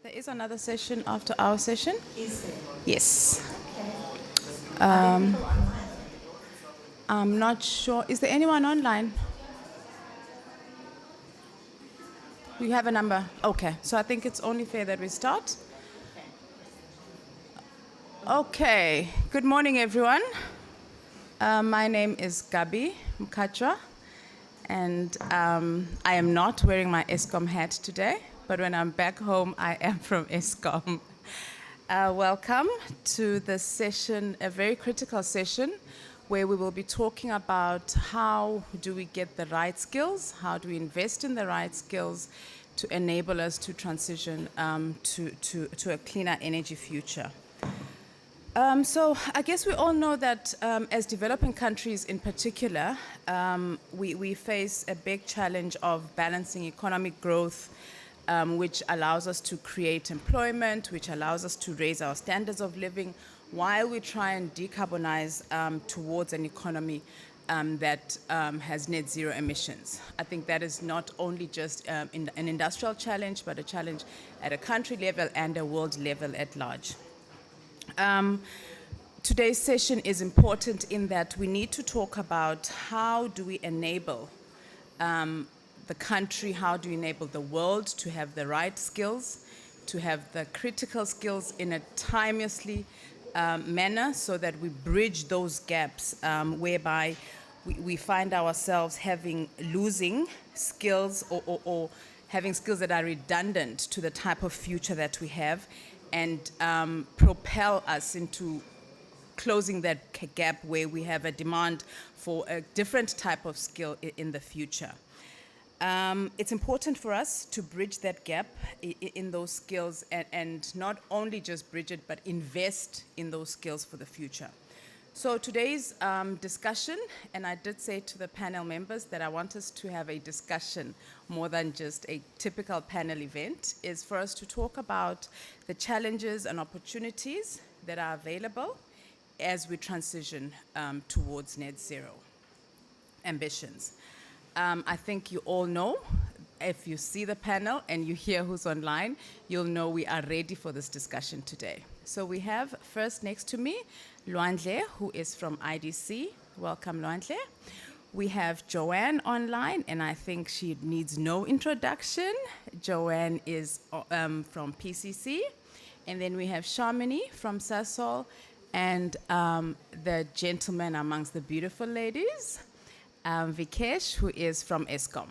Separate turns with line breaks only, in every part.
There is another session after our session.
Is there?
Yes.
Okay. Are there people online?
I'm not sure. Is there anyone online? You have a number? Okay. So I think it's only fair that we start. Okay. Good morning, everyone. My name is Gabi Mkachwa, and I am not wearing my ESCOM hat today, but when I'm back home, I am from ESCOM. Welcome to this session, a very critical session, where we will be talking about how do we get the right skills, how do we invest in the right skills to enable us to transition to a cleaner energy future. So I guess we all know that as developing countries in particular, we face a big challenge of balancing economic growth, which allows us to create employment, which allows us to raise our standards of living, while we try and decarbonize towards an economy that has net zero emissions. I think that is not only just an industrial challenge, but a challenge at a country level and a world level at large. Today's session is important in that we need to talk about how do we enable the country, how do we enable the world to have the right skills, to have the critical skills in a timelessly manner so that we bridge those gaps whereby we find ourselves losing skills or having skills that are redundant to the type of future that we have, and propel us into closing that gap where we have a demand for a different type of skill in the future. It's important for us to bridge that gap in those skills and not only just bridge it, but invest in those skills for the future. So today's discussion, and I did say to the panel members that I want us to have a discussion more than just a typical panel event, is for us to talk about the challenges and opportunities that are available as we transition towards net zero ambitions. I think you all know, if you see the panel and you hear who's online, you'll know we are ready for this discussion today. So we have first next to me, Lwandle, who is from IDC. Welcome, Lwandle. We have Joanne online, and I think she needs no introduction. Joanne is from PCC. And then we have Shamini from Sasol, and the gentleman amongst the beautiful ladies, Vikesh, who is from ESCOM.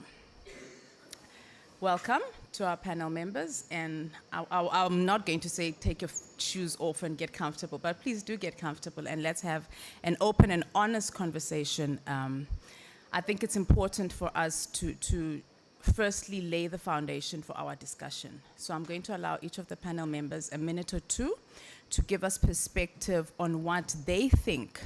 Welcome to our panel members, and I'm not going to say take your shoes off and get comfortable, but please do get comfortable and let's have an open and honest conversation. I think it's important for us to firstly lay the foundation for our discussion. So I'm going to allow each of the panel members a minute or two to give us perspective on what they think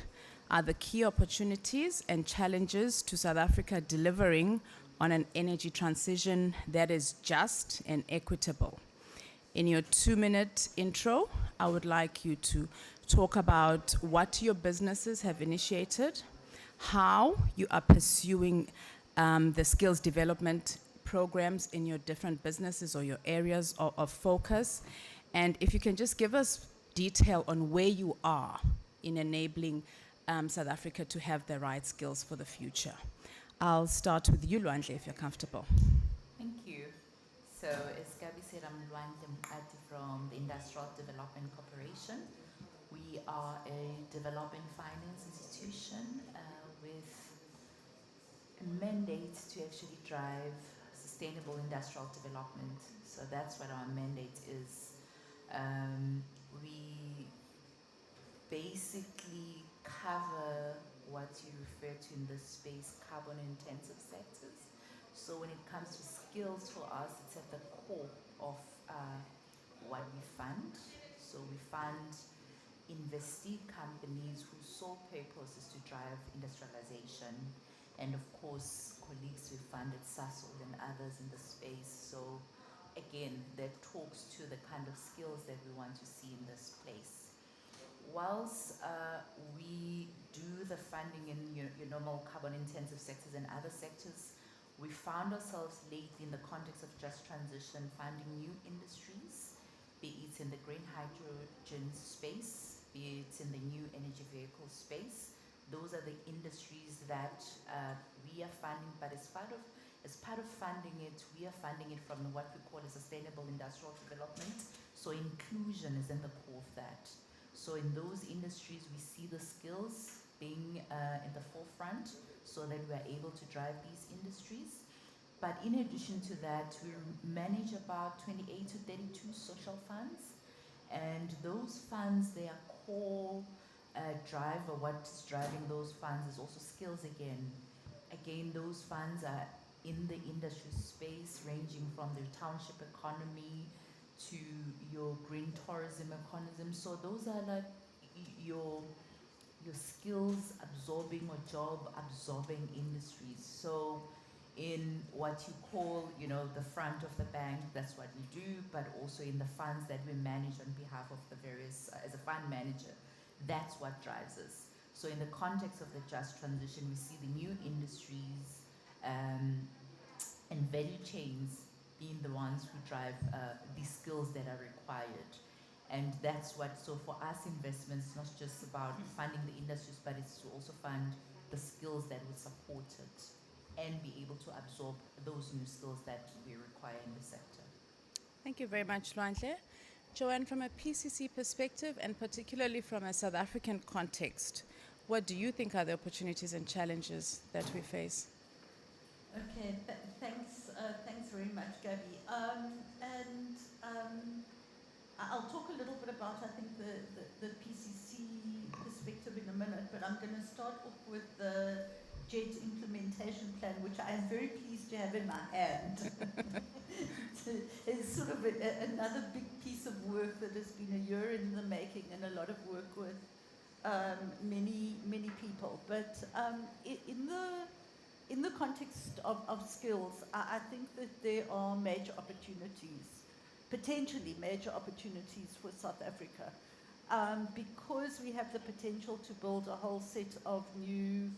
are the key opportunities and challenges to South Africa delivering on an energy transition that is just and equitable. In your 2-minute intro, I would like you to talk about what your businesses have initiated, how you are pursuing the skills development programs in your different businesses or your areas of focus, and if you can just give us detail on where you are in enabling South Africa to have the right skills for the future. I'll start with you, Lwandle, if you're comfortable.
Thank you. So, as Gabi said, I'm Lwandle Mkati from the Industrial Development Corporation. We are a development finance institution with a mandate to actually drive sustainable industrial development. So that's what our mandate is. We basically cover what you refer to in this space, carbon intensive sectors. So when it comes to skills for us, it's at the core of what we fund. So we fund investee companies whose sole purpose is to drive industrialization. And of course, colleagues we fund at Sasol and others in the space. So again, that talks to the kind of skills that we want to see in this place. Whilst we do the funding in your normal carbon intensive sectors and other sectors, we found ourselves lately in the context of just transition funding new industries be it in the green hydrogen space, be it in the new energy vehicle space. Those are the industries that we are funding, but as part of funding it, we are funding it from what we call a sustainable industrial development. So inclusion is in the core of that. So in those industries, we see the skills being in the forefront so that we are able to drive these industries. But in addition to that, we manage about 28 to 32 social funds. And those funds, their core driver, what's driving those funds is also skills again. Again, those funds are in the industry space, ranging from the township economy to your green tourism economy. So those are like your skills absorbing or job absorbing industries. So in what you call, the front of the bank, that's what we do, but also in the funds that we manage on behalf of the various, as a fund manager, that's what drives us. So in the context of the just transition, we see the new industries and value chains being the ones who drive these skills that are required. And that's what, so for us, investments, not just about funding the industries, but it's to also fund the skills that will support it and be able to absorb those new skills that we require in the sector.
Thank you very much, Lwandle. Joanne, from a PCC perspective, and particularly from a South African context, what do you think are the opportunities and challenges that we face?
Okay, thanks very much, Gabby. I'll talk a little bit about, I think, the PCC perspective in a minute, but I'm going to start off with the JET implementation plan, which I am very pleased to have in my hand. It's sort of another big piece of work that has been a year in the making and a lot of work with many people. But in the context of skills, I think that there are major opportunities, potentially major opportunities for South Africa, because we have the potential to build a whole set of new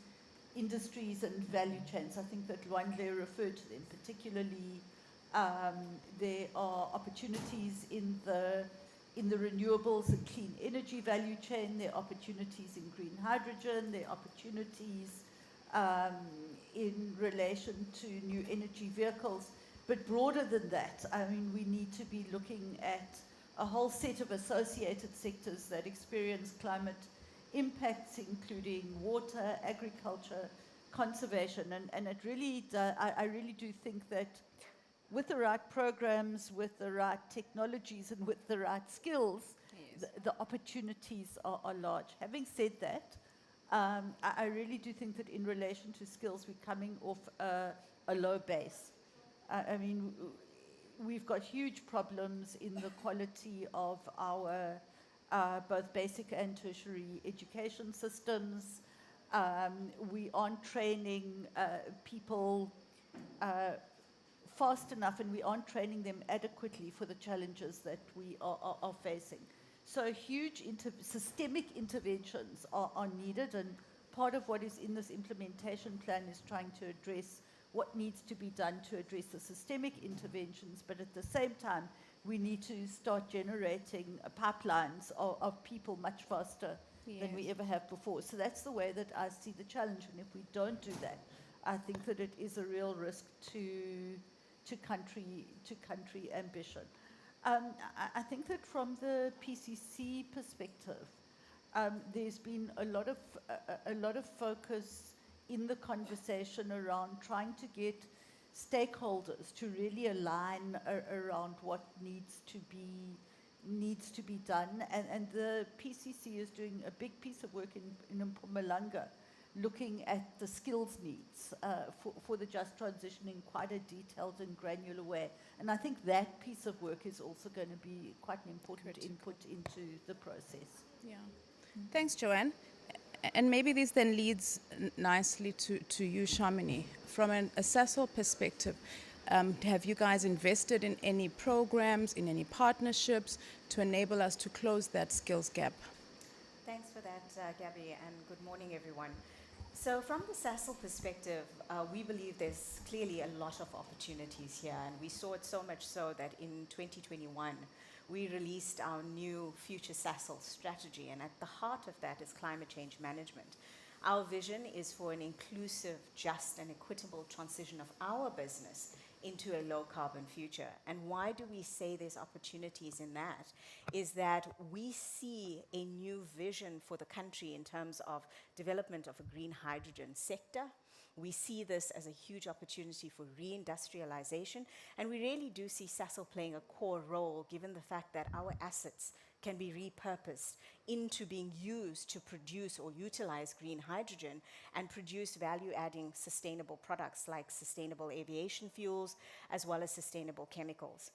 industries and value chains. I think that Lwandle referred to them, particularly there are opportunities in the renewables and clean energy value chain, there are opportunities in green hydrogen, there are opportunities in relation to new energy vehicles. But broader than that, I mean, we need to be looking at a whole set of associated sectors that experience climate impacts, including water, agriculture, conservation. And it really I really do think that with the right programs, with the right technologies, and with the right skills,
Yes.
the opportunities are large. Having said that, I really do think that in relation to skills, we're coming off a low base. I mean, we've got huge problems in the quality of our both basic and tertiary education systems. We aren't training people fast enough, and we aren't training them adequately for the challenges that we are facing. So huge systemic interventions are needed, and part of what is in this implementation plan is trying to address what needs to be done to address the systemic interventions, but at the same time, we need to start generating pipelines of people much faster than we
Yes.
ever have before. So that's the way that I see the challenge, and if we don't do that, I think that it is a real risk to country ambition. I think that from the PCC perspective, there's been a lot of focus in the conversation around trying to get stakeholders to really align around what needs to be done, and the PCC is doing a big piece of work in Mpumalanga, looking at the skills needs for the just transition in quite a detailed and granular way. And I think that piece of work is also going to be quite an important input into the process.
Yeah. Thanks, Joanne. And maybe this then leads nicely to you, Shamini. From a SASOL perspective, have you guys invested in any programs, in any partnerships to enable us to close that skills gap?
Thanks for that, Gabby, and good morning, everyone. So from the SASOL perspective, we believe there's clearly a lot of opportunities here, and we saw it so much so that in 2021, we released our new Future Sasol strategy, and at the heart of that is climate change management. Our vision is for an inclusive, just, and equitable transition of our business into a low-carbon future. And why do we say there's opportunities in that? Is that we see a new vision for the country in terms of development of a green hydrogen sector. We see this as a huge opportunity for reindustrialization, and we really do see Sasol playing a core role given the fact that our assets can be repurposed into being used to produce or utilize green hydrogen and produce value-adding sustainable products like sustainable aviation fuels as well as sustainable chemicals.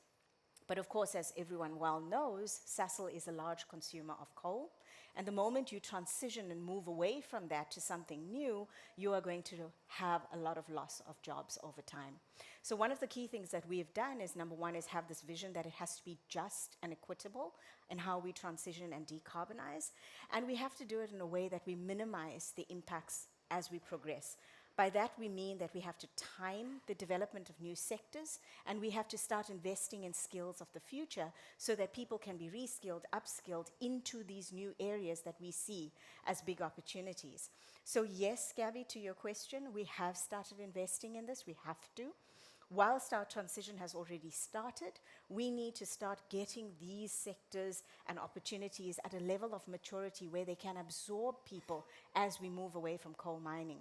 But of course, as everyone well knows, Sasol is a large consumer of coal. And the moment you transition and move away from that to something new, you are going to have a lot of loss of jobs over time. So one of the key things that we have done is, number one, is have this vision that it has to be just and equitable in how we transition and decarbonize. And we have to do it in a way that we minimize the impacts as we progress. By that, we mean that we have to time the development of new sectors, and we have to start investing in skills of the future so that people can be reskilled, upskilled into these new areas that we see as big opportunities. So yes, Gabby, to your question, we have started investing in this. We have to. Whilst our transition has already started, we need to start getting these sectors and opportunities at a level of maturity where they can absorb people as we move away from coal mining.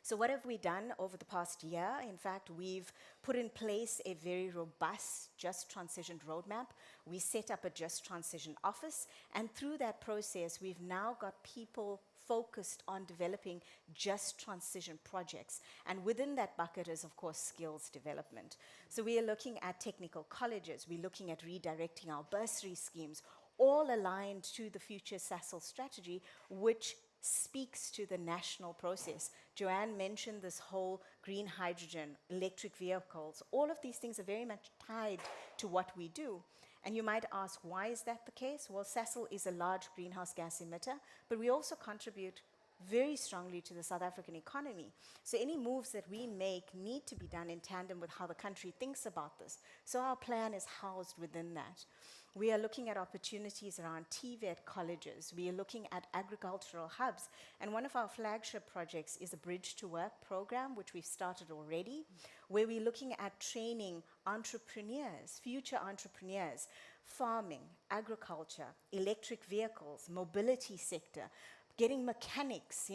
So what have we done over the past year? In fact, we've put in place a very robust Just Transition roadmap. We set up a Just Transition office, and through that process, we've now got people focused on developing just transition projects. And within that bucket is, of course, skills development. So we are looking at technical colleges. We're looking at redirecting our bursary schemes, all aligned to the Future Sasol strategy, which speaks to the national process. Joanne mentioned this whole green hydrogen, electric vehicles. All of these things are very much tied to what we do. And you might ask, why is that the case? Well, Sasol is a large greenhouse gas emitter, but we also contribute very strongly to the South African economy. So any moves that we make need to be done in tandem with how the country thinks about this. So our plan is housed within that. We are looking at opportunities around TVET colleges. We are looking at agricultural hubs. And one of our flagship projects is a Bridge to Work program, which we've started already, where we're looking at training entrepreneurs, future entrepreneurs, farming, agriculture, electric vehicles, mobility sector, getting mechanics,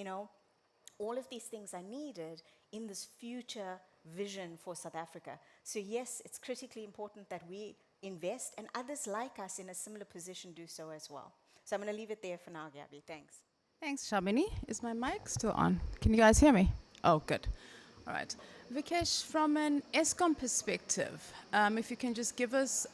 all of these things are needed in this future vision for South Africa. So yes, it's critically important that we invest, and others like us in a similar position do so as well. So I'm going to leave it there for now, Gabby. Thanks.
Thanks, Shamini. Is my mic still on? Can you guys hear me? Oh, good. All right. Vikesh, from an Eskom perspective, if you can just give us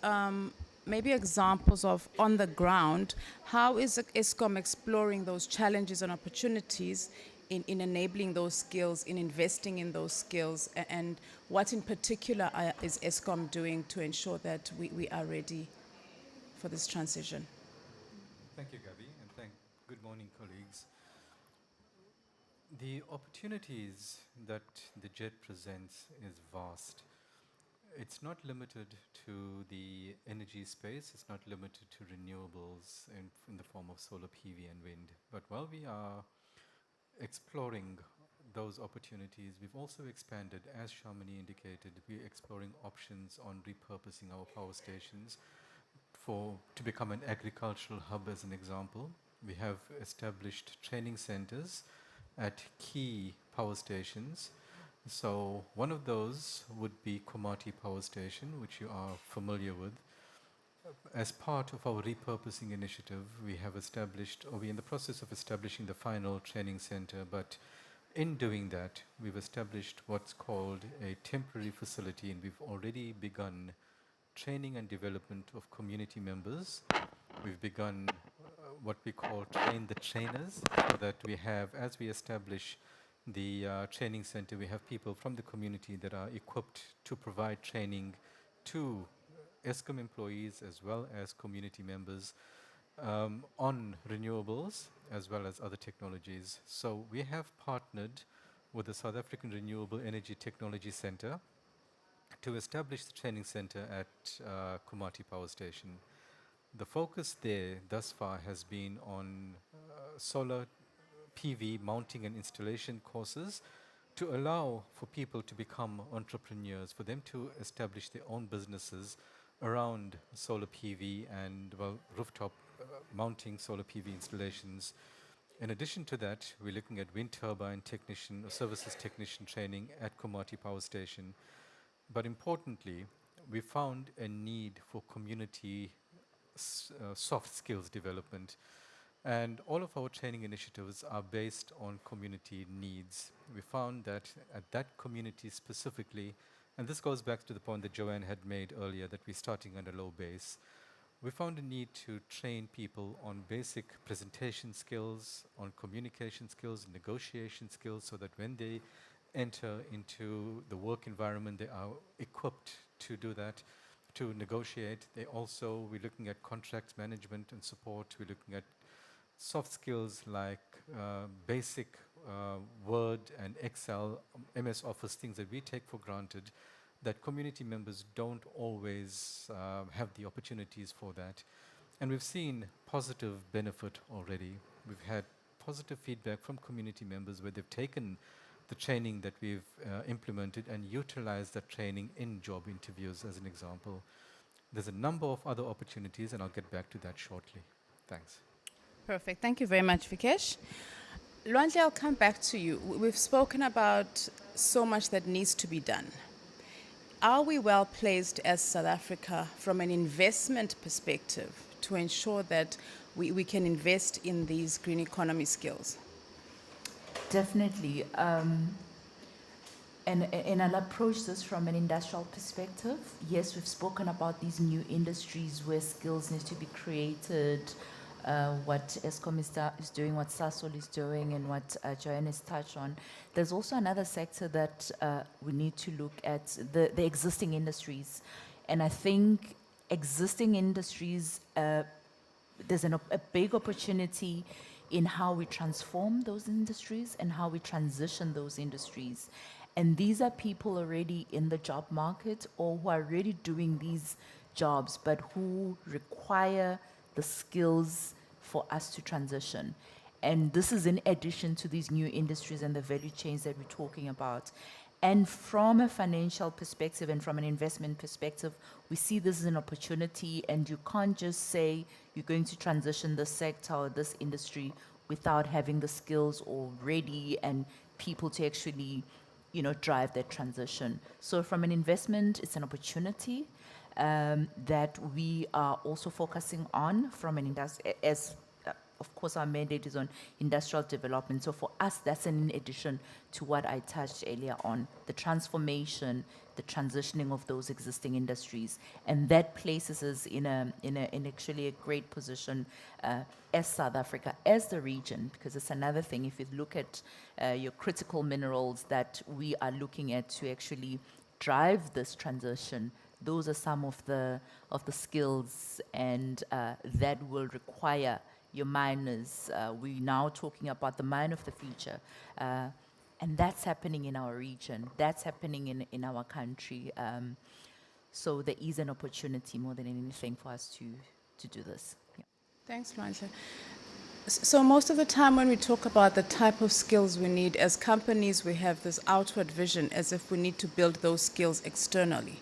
maybe examples of on the ground, how is Eskom exploring those challenges and opportunities in enabling those skills, in investing in those skills, and what in particular is Eskom doing to ensure that we are ready for this transition?
Thank you, Gabi, and good morning, colleagues. The opportunities that the JET presents is vast. It's not limited to the energy space, it's not limited to renewables in the form of solar PV and wind. But while we are exploring those opportunities, we've also expanded, as Shamini indicated, we're exploring options on repurposing our power stations to become an agricultural hub, as an example. We have established training centers at key power stations. So one of those would be Komati Power Station, which you are familiar with. As part of our repurposing initiative, we have established, or we're in the process of establishing the final training center, but in doing that, we've established what's called a temporary facility, and we've already begun training and development of community members. We've begun what we call train the trainers, so that we have, as we establish the training center, we have people from the community that are equipped to provide training to Eskom employees as well as community members on renewables as well as other technologies. So we have partnered with the South African Renewable Energy Technology Center to establish the training center at Komati Power Station. The focus there thus far has been on solar PV mounting and installation courses to allow for people to become entrepreneurs, for them to establish their own businesses around solar PV and, well, rooftop mounting solar PV installations. In addition to that, we're looking at wind turbine technician or services technician training at Komati Power Station. But importantly, we found a need for community soft skills development. And all of our training initiatives are based on community needs. We found that at that community specifically, and this goes back to the point that Joanne had made earlier, that we're starting at a low base. We found a need to train people on basic presentation skills, on communication skills, negotiation skills, so that when they enter into the work environment, they are equipped to do that, to negotiate. We're looking at contracts management and support. We're looking at soft skills like basic Word and Excel, MS Office, things that we take for granted, that community members don't always have the opportunities for that. And we've seen positive benefit already. We've had positive feedback from community members where they've taken the training that we've implemented and utilized that training in job interviews, as an example. There's a number of other opportunities, and I'll get back to that shortly. Thanks.
Perfect. Thank you very much, Vikesh. Lwandle, I'll come back to you. We've spoken about so much that needs to be done. Are we well placed as South Africa from an investment perspective to ensure that we can invest in these green economy skills?
Definitely. And I'll approach this from an industrial perspective. Yes, we've spoken about these new industries where skills need to be created, what Eskom is doing, what Sasol is doing, and what Joanne has touched on. There's also another sector that we need to look at, the existing industries. And I think existing industries, there's a big opportunity in how we transform those industries and how we transition those industries. And these are people already in the job market or who are already doing these jobs, but who require the skills for us to transition. And this is in addition to these new industries and the value chains that we're talking about. And from a financial perspective and from an investment perspective, we see this as an opportunity, and you can't just say you're going to transition this sector or this industry without having the skills already and people to actually, drive that transition. So from an investment, it's an opportunity that we are also focusing on from an industry, of course, our mandate is on industrial development. So for us, that's in addition to what I touched earlier on, the transformation, the transitioning of those existing industries. And that places us in actually a great position as South Africa, as the region, because it's another thing. If you look at your critical minerals that we are looking at to actually drive this transition, those are some of the skills and that will require your miners. We're now talking about the mine of the future. And that's happening in our region. That's happening in our country. So there is an opportunity more than anything for us to do this. Yeah.
Thanks, Lwandle. So most of the time when we talk about the type of skills we need, as companies, we have this outward vision as if we need to build those skills externally.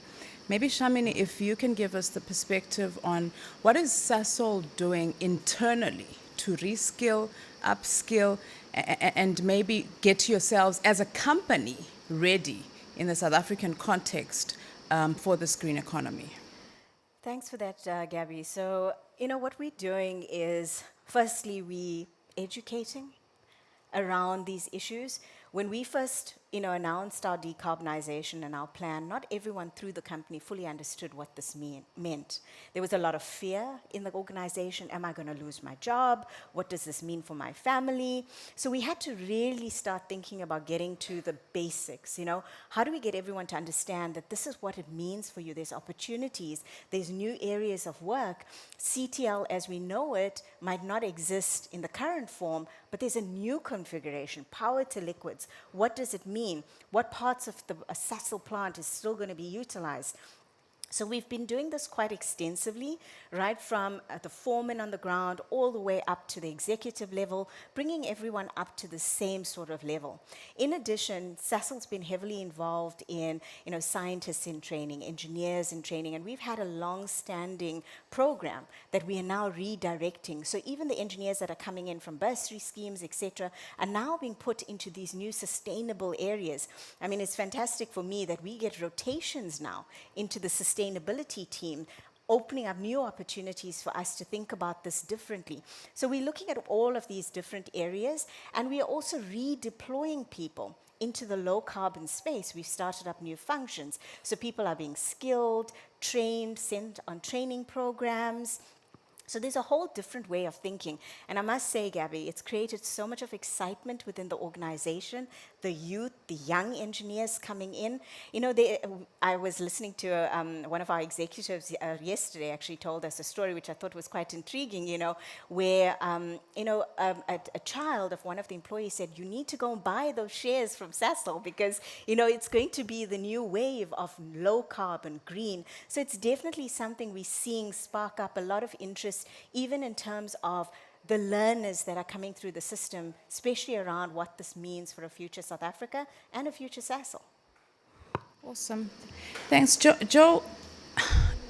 Maybe, Shamini, if you can give us the perspective on what is Sasol doing internally to reskill, upskill, and maybe get yourselves as a company ready in the South African context for this green economy.
Thanks for that, Gabby. So, what we're doing is, firstly, we educating around these issues. When we first, announced our decarbonization and our plan, not everyone through the company fully understood what this meant. There was a lot of fear in the organization. Am I going to lose my job? What does this mean for my family? So we had to really start thinking about getting to the basics, How do we get everyone to understand that this is what it means for you? There's opportunities. There's new areas of work. CTL, as we know it, might not exist in the current form, but there's a new configuration, power to liquids. What does it mean? What parts of a Sasol plant is still going to be utilized? So we've been doing this quite extensively, right from the foreman on the ground all the way up to the executive level, bringing everyone up to the same sort of level. In addition, SASL's been heavily involved in, scientists in training, engineers in training, and we've had a long-standing program that we are now redirecting. So even the engineers that are coming in from bursary schemes, etc., are now being put into these new sustainable areas. I mean, it's fantastic for me that we get rotations now into the sustainability team, opening up new opportunities for us to think about this differently. So we're looking at all of these different areas, and we are also redeploying people into the low carbon space. We've started up new functions. So people are being skilled, trained, sent on training programs. So there's a whole different way of thinking. And I must say, Gabby, it's created so much of excitement within the organization, the youth, the young engineers coming in. I was listening to one of our executives yesterday actually told us a story which I thought was quite intriguing, where, a child of one of the employees said, you need to go and buy those shares from Sasol because, it's going to be the new wave of low carbon, green. So it's definitely something we're seeing spark up a lot of interest, even in terms of the learners that are coming through the system, especially around what this means for a future South Africa and a future Sasol.
Awesome. Thanks, Joe.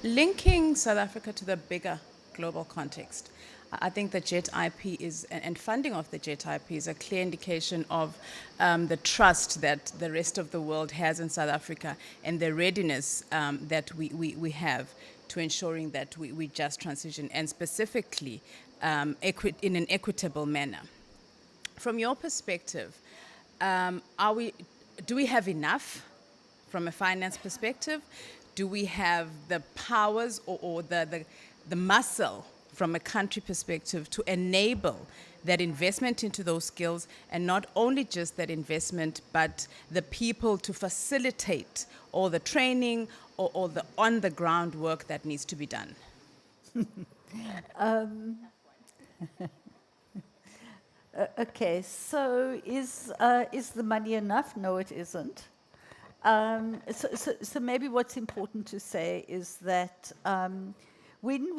Linking South Africa to the bigger global context, I think the JET IP is, and funding of the JET IP is a clear indication of the trust that the rest of the world has in South Africa and the readiness that we have to ensuring that we just transition, and specifically in an equitable manner. From your perspective, do we have enough from a finance perspective? Do we have the powers or the muscle from a country perspective to enable that investment into those skills, and not only just that investment, but the people to facilitate all the training or the on-the-ground work that needs to be done?
Okay, so is the money enough? No, it isn't. So maybe what's important to say is that when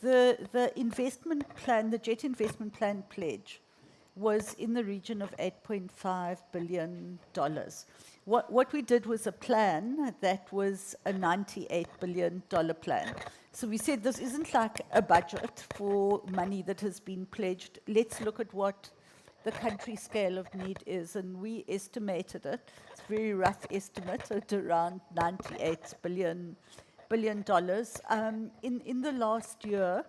the investment plan, the JET investment plan pledge, was in the region of $8.5 billion. What we did was a plan that was a $98 billion plan. So we said this isn't like a budget for money that has been pledged. Let's look at what the country scale of need is, and we estimated it. It's a very rough estimate at around $98 billion. In the last year,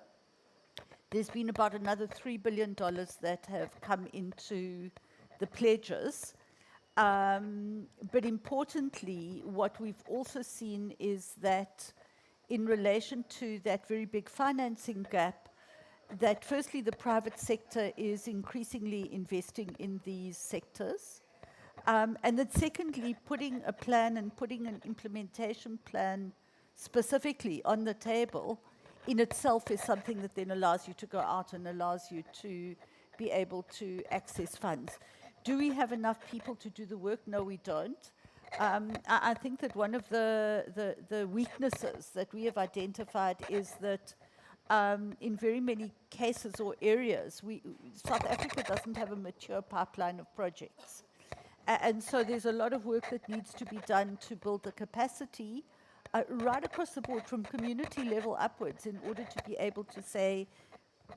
there's been about another $3 billion that have come into the pledges. But importantly, what we've also seen is that in relation to that very big financing gap, that firstly, the private sector is increasingly investing in these sectors. And that secondly, putting a plan and putting an implementation plan specifically on the table in itself is something that then allows you to go out and allows you to be able to access funds. Do we have enough people to do the work? No, we don't. I think that one of the weaknesses that we have identified is that in very many cases or areas, South Africa doesn't have a mature pipeline of projects. And so there's a lot of work that needs to be done to build the capacity right across the board from community level upwards in order to be able to say,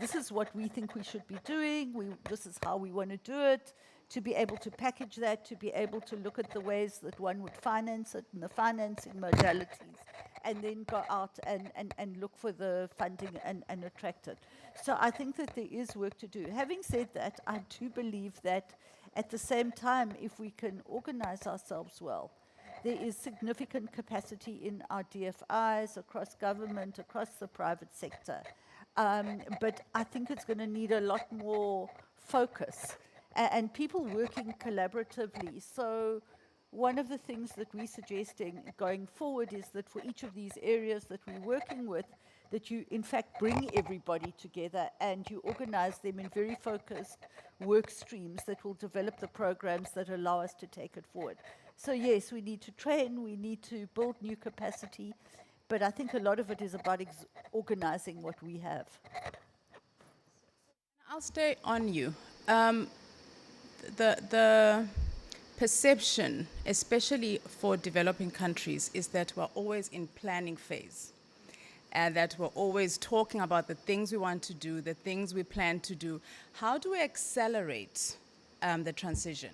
this is what we think we should be doing, this is how we want to do it, to be able to package that, to be able to look at the ways that one would finance it and the financing modalities, and then go out and look for the funding and attract it. So I think that there is work to do. Having said that, I do believe that at the same time, if we can organize ourselves well, there is significant capacity in our DFIs, across government, across the private sector. But I think it's going to need a lot more focus and people working collaboratively. So one of the things that we're suggesting going forward is that for each of these areas that we're working with, that you in fact bring everybody together and you organize them in very focused work streams that will develop the programs that allow us to take it forward. So yes, we need to train, we need to build new capacity, but I think a lot of it is about organizing what we have.
I'll stay on you. The perception, especially for developing countries, is that we're always in planning phase, and that we're always talking about the things we want to do, the things we plan to do. How do we accelerate the transition?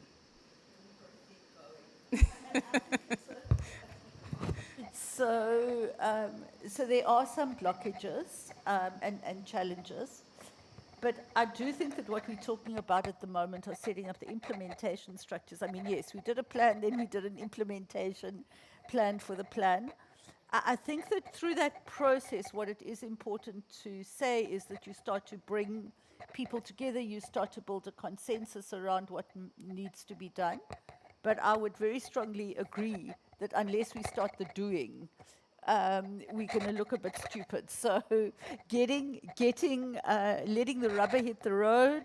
So there are some blockages and challenges, but I do think that what we're talking about at the moment are setting up the implementation structures. I mean, yes, we did a plan, then we did an implementation plan for the plan. I think that through that process, what it is important to say is that you start to bring people together, you start to build a consensus around what needs to be done. But I would very strongly agree that unless we start the doing, we're going to look a bit stupid. So letting the rubber hit the road,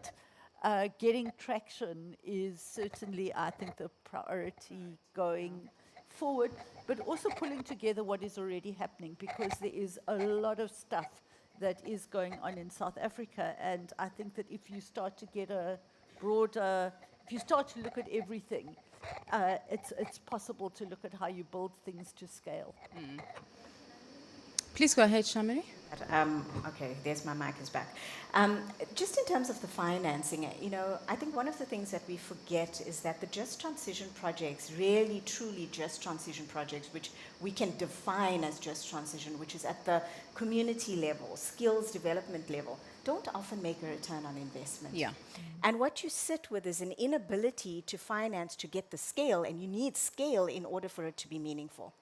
getting traction is certainly, I think, the priority going forward, but also pulling together what is already happening, because there is a lot of stuff that is going on in South Africa. And I think that if you start to get a broader, if you start to look at everything, it's possible to look at how you build things to scale.
Please go ahead, Shamini.
Okay, there's my mic is back. Just in terms of the financing, I think one of the things that we forget is that the just transition projects, really truly just transition projects, which we can define as just transition, which is at the community level, skills development level, don't often make a return on investment.
Yeah.
And what you sit with is an inability to finance to get the scale, and you need scale in order for it to be meaningful.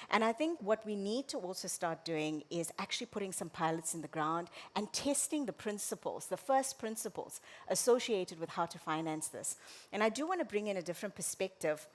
And I think what we need to also start doing is actually putting some pilots in the ground and testing the principles, the first principles associated with how to finance this. And I do want to bring in a different perspective.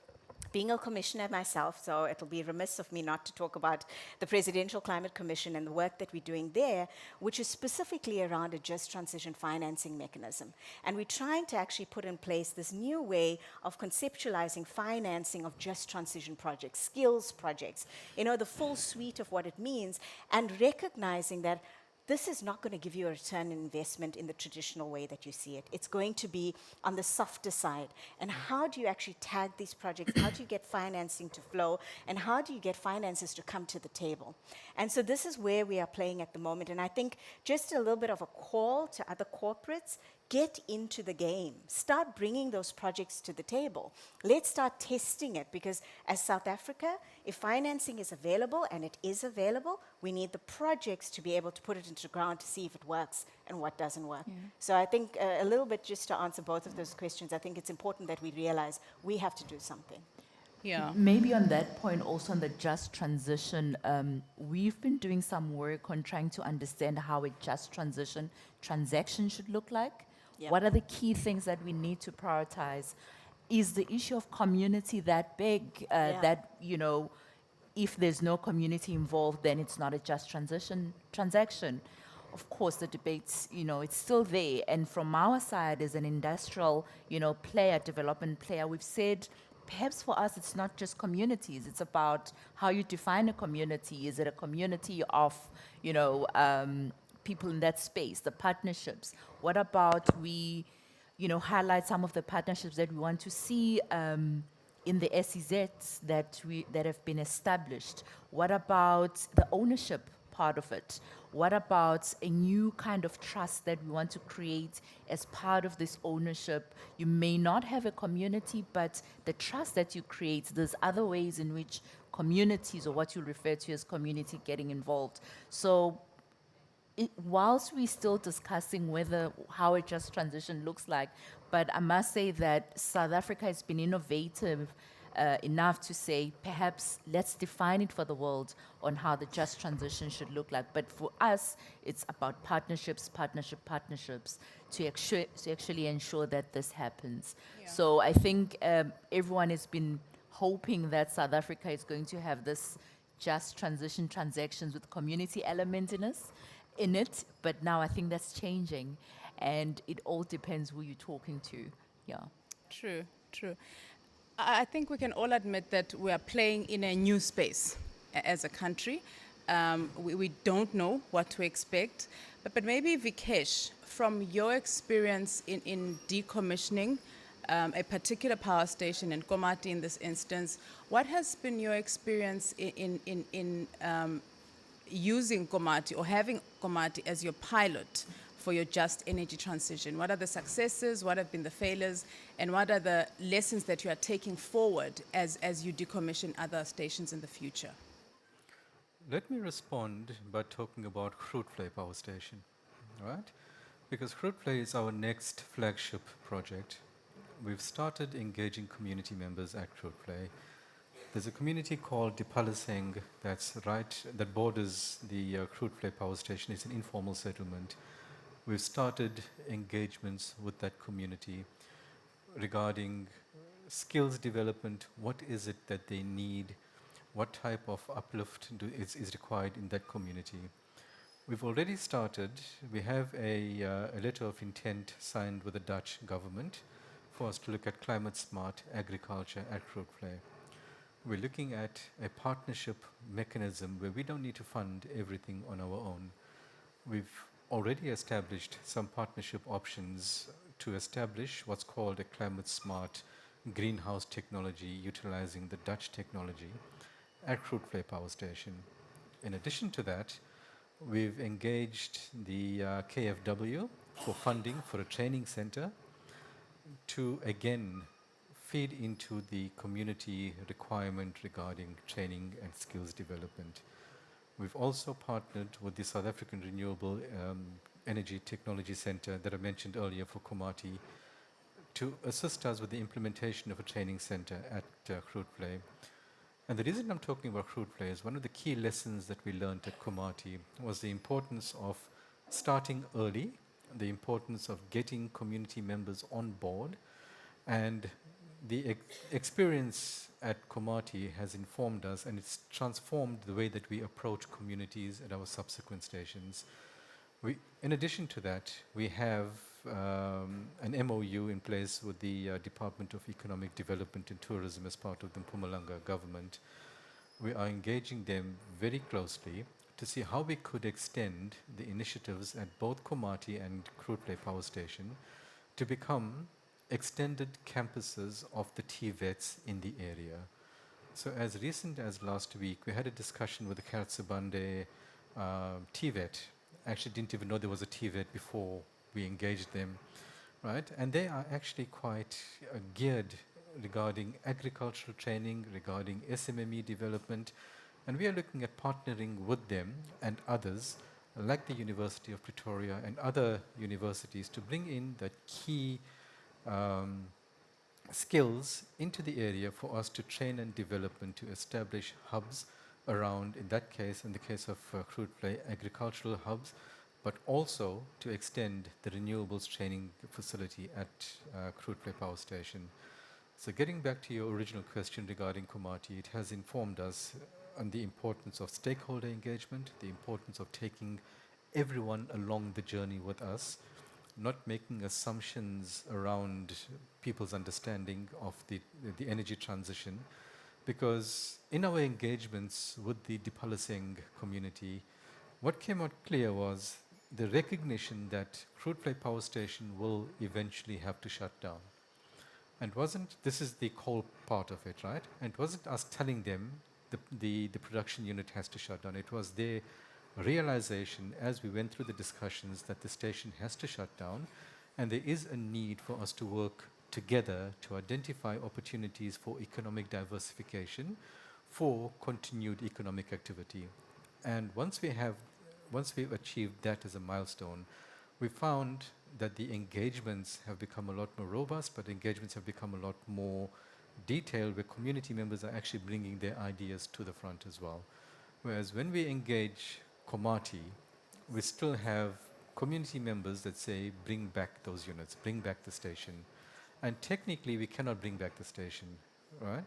Being a commissioner myself, so it'll be remiss of me not to talk about the Presidential Climate Commission and the work that we're doing there, which is specifically around a just transition financing mechanism. And we're trying to actually put in place this new way of conceptualizing financing of just transition projects, skills projects, the full suite of what it means, and recognizing that this is not going to give you a return on investment in the traditional way that you see it. It's going to be on the softer side. And how do you actually tag these projects? How do you get financing to flow? And how do you get finances to come to the table? And so this is where we are playing at the moment. And I think just a little bit of a call to other corporates: get into the game. Start bringing those projects to the table. Let's start testing it, because as South Africa, if financing is available, and it is available, we need the projects to be able to put it into the ground to see if it works and what doesn't work. Yeah. So I think a little bit just to answer both of those questions, I think it's important that we realize we have to do something.
Yeah.
Maybe on that point, also on the just transition, we've been doing some work on trying to understand how a just transaction should look like. Yeah. What are the key things that we need to prioritize? Is the issue of community that big that, if there's no community involved, then it's not a just transaction? Of course, the debates, it's still there. And from our side, as an industrial, player, development player, we've said, perhaps for us, it's not just communities. It's about how you define a community. Is it a community of, people in that space, the partnerships? What about we, highlight some of the partnerships that we want to see in the SEZs that have been established? What about the ownership part of it? What about a new kind of trust that we want to create as part of this ownership? You may not have a community, but the trust that you create, there's other ways in which communities, or what you refer to as community, getting involved. So whilst we're still discussing how a just transition looks like, but I must say that South Africa has been innovative enough to say, perhaps let's define it for the world on how the just transition should look like. But for us, it's about partnerships to actually ensure that this happens. Yeah. So I think everyone has been hoping that South Africa is going to have this just transition transactions with community element in it, but now I think that's changing, and it all depends who you're talking to. Yeah.
True, true. I think we can all admit that we are playing in a new space as a country. We don't know what to expect. But maybe, Vikesh, from your experience in decommissioning a particular power station in Komati in this instance, what has been your experience in using Komati or having Komati as your pilot for your just energy transition? What are the successes, what have been the failures, and what are the lessons that you are taking forward as you decommission other stations in the future?
Let me respond by talking about Fruitfly Power Station, right? Because Fruitfly is our next flagship project. We've started engaging community members at Fruitfly. There's a community called Dipaliseng that borders the Fruitfly Power Station. It's an informal settlement. We've started engagements with that community regarding skills development. What is it that they need? What type of uplift is required in that community? We've already started. We have a letter of intent signed with the Dutch government for us to look at climate smart agriculture at Fruitfly. We're looking at a partnership mechanism where we don't need to fund everything on our own. We've already established some partnership options to establish what's called a climate smart greenhouse technology utilizing the Dutch technology at Fruitfly Power Station. In addition to that, we've engaged the KFW for funding for a training center to again feed into the community requirement regarding training and skills development. We've also partnered with the South African Renewable Energy Technology Center that I mentioned earlier for Komati to assist us with the implementation of a training center at Fruitfly. And the reason I'm talking about Fruitfly is one of the key lessons that we learned at Komati was the importance of starting early, the importance of getting community members on board, and the experience at Komati has informed us and it's transformed the way that we approach communities at our subsequent stations. In addition to that, we have an MOU in place with the Department of Economic Development and Tourism as part of the Mpumalanga government. We are engaging them very closely to see how we could extend the initiatives at both Komati and Fruitfly Power Station to become extended campuses of the TVETs in the area. So as recent as last week, we had a discussion with the Khartsebande TVET. Actually didn't even know there was a TVET before we engaged them, right? And they are actually quite geared regarding agricultural training, regarding SMME development, and we are looking at partnering with them and others like the University of Pretoria and other universities to bring in the key skills into the area for us to train and develop and to establish hubs around, in that case, in the case of Fruitfly, agricultural hubs, but also to extend the renewables training facility at Fruitfly Power Station. So getting back to your original question regarding Komati, it has informed us on the importance of stakeholder engagement, the importance of taking everyone along the journey with us, not making assumptions around people's understanding of the energy transition, because in our engagements with the Dipaliseng community, what came out clear was the recognition that Fruitfly Power Station will eventually have to shut down. And this is the coal part of it, right? And it wasn't us telling them the production unit has to shut down. It was their realization as we went through the discussions that the station has to shut down, and there is a need for us to work together to identify opportunities for economic diversification for continued economic activity. And once we've achieved that as a milestone, we found that the engagements have become a lot more robust, but engagements have become a lot more detailed, where community members are actually bringing their ideas to the front as well. Whereas when we engage Komati, we still have community members that say, bring back those units, bring back the station. And technically, we cannot bring back the station, right?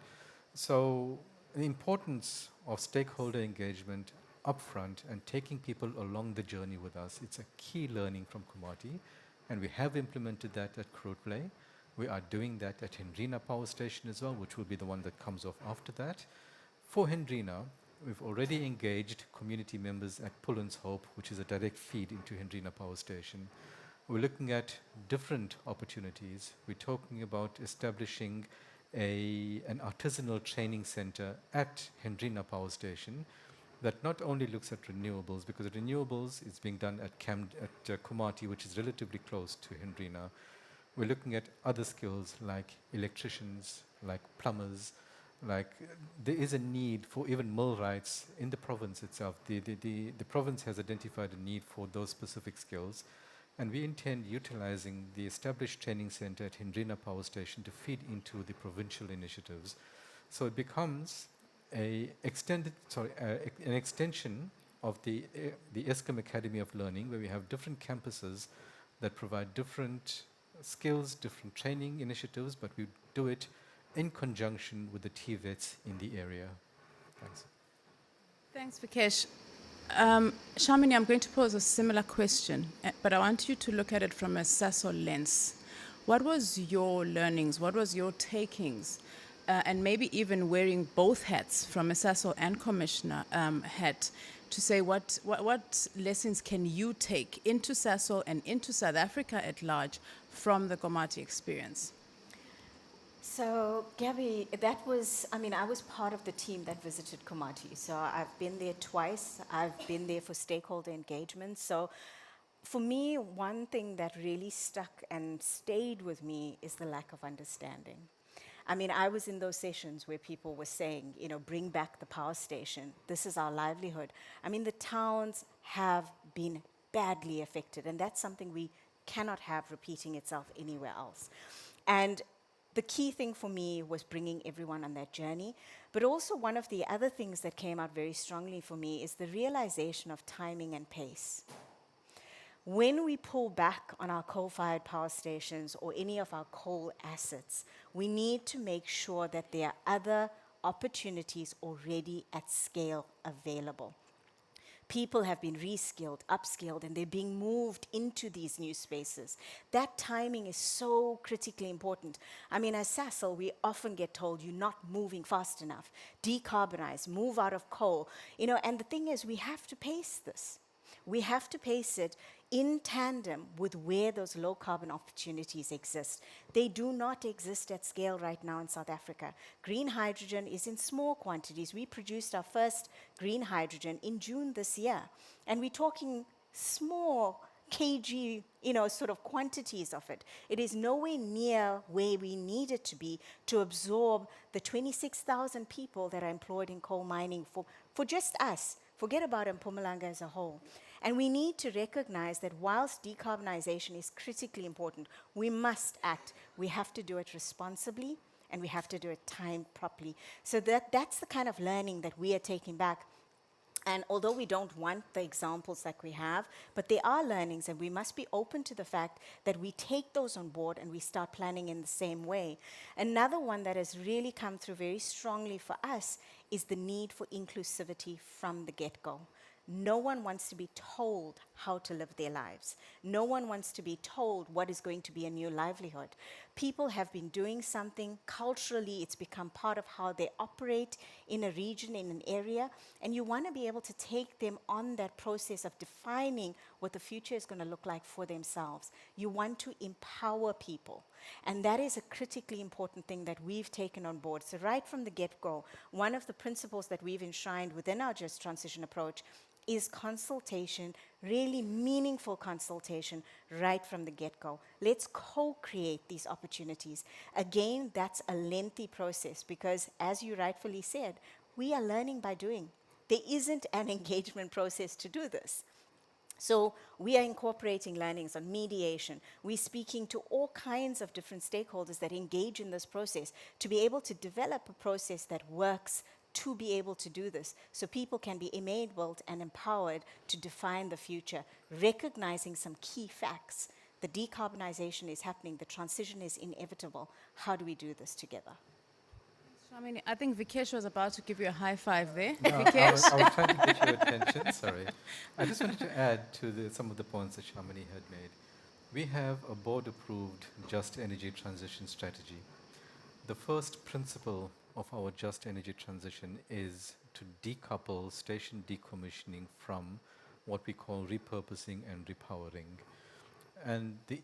So the importance of stakeholder engagement upfront and taking people along the journey with us. It's a key learning from Kumati, and we have implemented that at Croatplay. We are doing that at Hendrina Power Station as well, which will be the one that comes off after that. For Hendrina, we've already engaged community members at Pullen's Hope, which is a direct feed into Hendrina Power Station. We're looking at different opportunities. We're talking about establishing an artisanal training center at Hendrina Power Station that not only looks at renewables, because renewables is being done at Kumati, which is relatively close to Hendrina. We're looking at other skills like electricians, like plumbers, like there is a need for even millwrights in the province itself. The province has identified a need for those specific skills, and we intend utilizing the established training center at Hendrina Power Station to feed into the provincial initiatives. So it becomes an extension of the ESCOM Academy of Learning, where we have different campuses that provide different skills, different training initiatives, but we do it in conjunction with the TVETs in the area. Thanks.
Thanks, Vikesh. Shamini, I'm going to pose a similar question, but I want you to look at it from a Sasol lens. What was your learnings? What was your takings? And maybe even wearing both hats, from a Sasol and commissioner hat, to say what lessons can you take into Sasol and into South Africa at large from the Komati experience?
So, Gabby, that was, I was part of the team that visited Komati. So I've been there twice. I've been there for stakeholder engagement. So for me, one thing that really stuck and stayed with me is the lack of understanding. I was in those sessions where people were saying, bring back the power station. This is our livelihood. The towns have been badly affected, and that's something we cannot have repeating itself anywhere else. And the key thing for me was bringing everyone on that journey. But also one of the other things that came out very strongly for me is the realization of timing and pace. When we pull back on our coal-fired power stations or any of our coal assets, we need to make sure that there are other opportunities already at scale available. People have been reskilled, upskilled, and they're being moved into these new spaces. That timing is so critically important. As Sasol, we often get told you're not moving fast enough. Decarbonize, move out of coal. And the thing is, we have to pace this. We have to pace it in tandem with where those low carbon opportunities exist. They do not exist at scale right now in South Africa. Green hydrogen is in small quantities. We produced our first green hydrogen in June this year. And we're talking small kg, sort of quantities of it. It is nowhere near where we need it to be to absorb the 26,000 people that are employed in coal mining for just us. Forget about Mpumalanga as a whole. And we need to recognize that whilst decarbonization is critically important, we must act. We have to do it responsibly, and we have to do it timed properly. So that's the kind of learning that we are taking back. And although we don't want the examples like we have, but there are learnings, and we must be open to the fact that we take those on board and we start planning in the same way. Another one that has really come through very strongly for us is the need for inclusivity from the get-go. No one wants to be told how to live their lives. No one wants to be told what is going to be a new livelihood. People have been doing something. Culturally, it's become part of how they operate in a region, in an area, and you want to be able to take them on that process of defining what the future is going to look like for themselves. You want to empower people, and that is a critically important thing that we've taken on board. So right from the get-go, one of the principles that we've enshrined within our Just Transition approach is consultation, really meaningful consultation right from the get-go. Let's co-create these opportunities. Again, that's a lengthy process because, as you rightfully said, we are learning by doing. There isn't an engagement process to do this. So we are incorporating learnings on mediation. We're speaking to all kinds of different stakeholders that engage in this process to be able to develop a process that works to be able to do this, so people can be enabled and empowered to define the future, recognizing some key facts. The decarbonization is happening, the transition is inevitable. How do we do this together?
I think Vikesh was about to give you a high five there.
No,
Vikesh?
I was trying to get your attention, sorry. I just wanted to add to some of the points that Shamini had made. We have a board-approved just energy transition strategy. The first principle of our just energy transition is to decouple station decommissioning from what we call repurposing and repowering. And the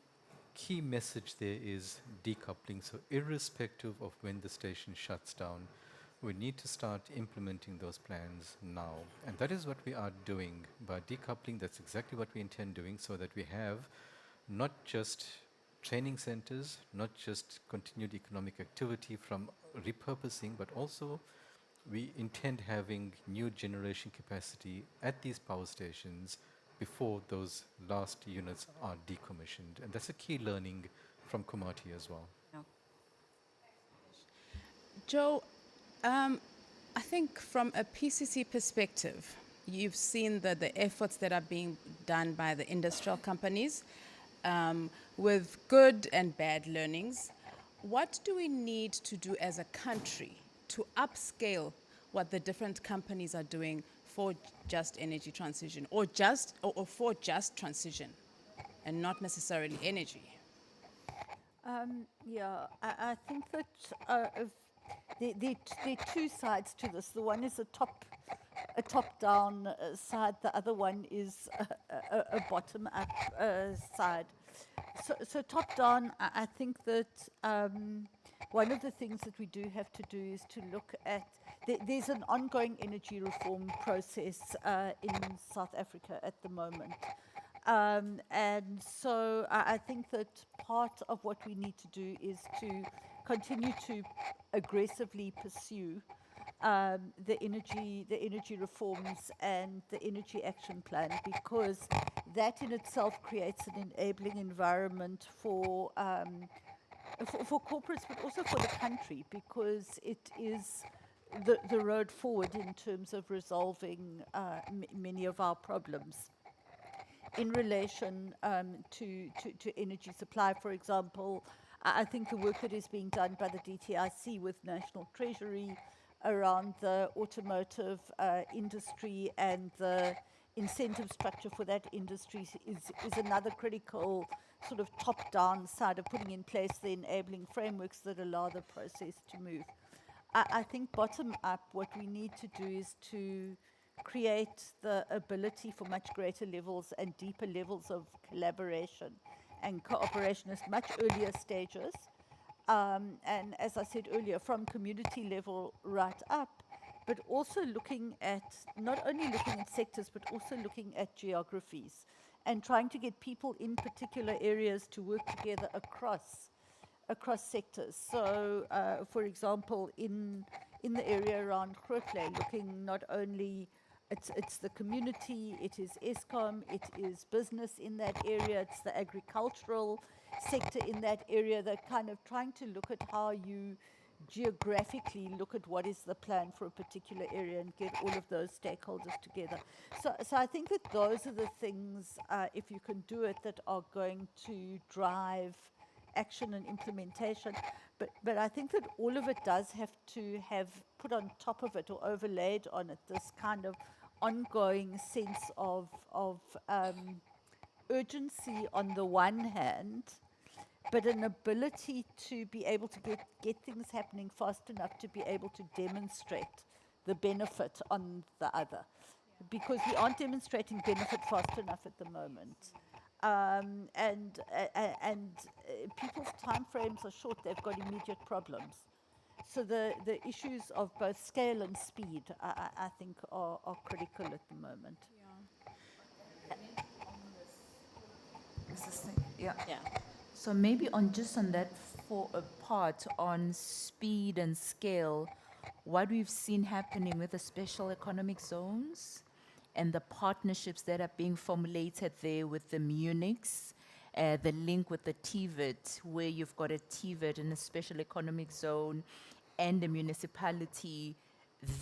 key message there is decoupling. So irrespective of when the station shuts down, we need to start implementing those plans now. And that is what we are doing. By decoupling, that's exactly what we intend doing, so that we have not just training centers, not just continued economic activity from repurposing, but also we intend having new generation capacity at these power stations before those last units are decommissioned. And that's a key learning from Komati as well.
Joe, I think from a PCC perspective, you've seen the efforts that are being done by the industrial companies with good and bad learnings. What do we need to do as a country to upscale what the different companies are doing for just energy transition, or for just transition, and not necessarily energy?
I think that there are two sides to this. The one is a top-down side. The other one is a bottom-up side. So top-down, I think that one of the things that we do have to do is to look at. There's an ongoing energy reform process in South Africa at the moment. And so I think that part of what we need to do is to continue to aggressively pursue the energy reforms and the energy action plan, because that in itself creates an enabling environment for corporates, but also for the country, because it is the road forward in terms of resolving many of our problems. In relation to energy supply, for example, I think the work that is being done by the DTIC with National Treasury around the automotive industry and the incentive structure for that industry is another critical sort of top-down side of putting in place the enabling frameworks that allow the process to move. I think bottom-up, what we need to do is to create the ability for much greater levels and deeper levels of collaboration and cooperation at much earlier stages. And as I said earlier, from community level right up, but also not only looking at sectors, but also looking at geographies and trying to get people in particular areas to work together across sectors. So, for example, in the area around Grootvlei, looking not only it's the community, it is Eskom, it is business in that area, it's the agricultural sector in that area, that kind of trying to look at how you geographically look at what is the plan for a particular area and get all of those stakeholders together. So I think that those are the things, if you can do it, that are going to drive action and implementation. But I think that all of it does have to have put on top of it or overlaid on it this kind of ongoing sense of urgency on the one hand, but an ability to be able to get things happening fast enough to be able to demonstrate the benefit on the other. Because we aren't demonstrating benefit fast enough at the moment. And people's time frames are short, they've got immediate problems. So the issues of both scale and speed, I think, are critical at the moment.
Yeah. So maybe on that for a part on speed and scale, what we've seen happening with the special economic zones and the partnerships that are being formulated there with the Munichs, the link with the TVET, where you've got a TVET in a special economic zone and a municipality.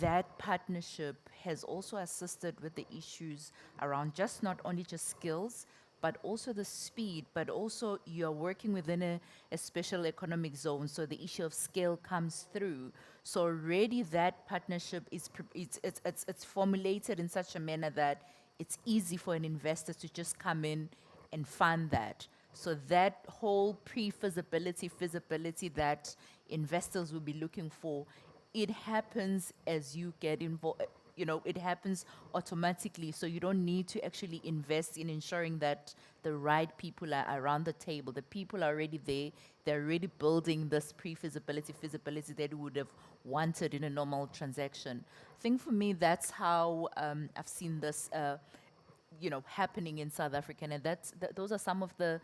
That partnership has also assisted with the issues around not only just skills, but also the speed, but also you're working within a special economic zone, so the issue of scale comes through. So already that partnership is it's formulated in such a manner that it's easy for an investor to just come in and fund that. So that whole pre-feasibility, feasibility that investors will be looking for, it happens as you get involved. It happens automatically. So you don't need to actually invest in ensuring that the right people are around the table. The people are already there. They're already building this pre-feasibility, feasibility that we would have wanted in a normal transaction. I think for me, that's how I've seen this happening in South Africa, and those are some of the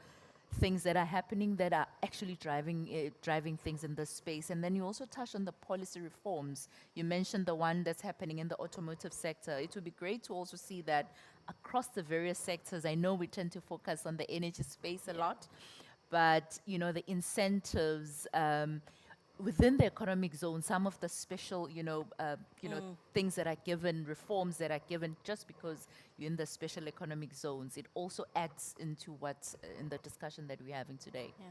things that are happening that are actually driving things in this space. And then you also touched on the policy reforms. You mentioned the one that's happening in the automotive sector. It would be great to also see that across the various sectors. I know we tend to focus on the energy space a lot, but the incentives. Within the economic zone, some of the special, things that are given, reforms that are given, just because you're in the special economic zones, it also adds into what's in the discussion that we're having today.
Yeah.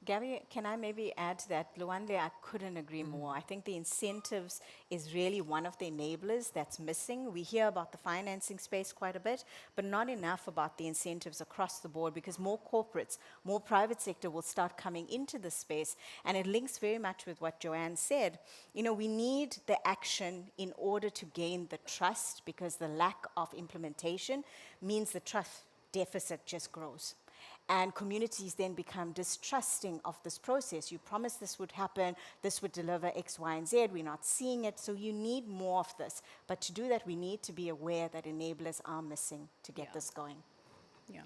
Gabby, can I maybe add to that? Luande, I couldn't agree more. I think the incentives is really one of the enablers that's missing. We hear about the financing space quite a bit, but not enough about the incentives across the board, because more corporates, more private sector will start coming into the space. And it links very much with what Joanne said. We need the action in order to gain the trust, because the lack of implementation means the trust deficit just grows. And communities then become distrusting of this process. You promised this would happen, this would deliver X, Y, and Z. We're not seeing it, so you need more of this. But to do that, we need to be aware that enablers are missing to get this going.
Yeah.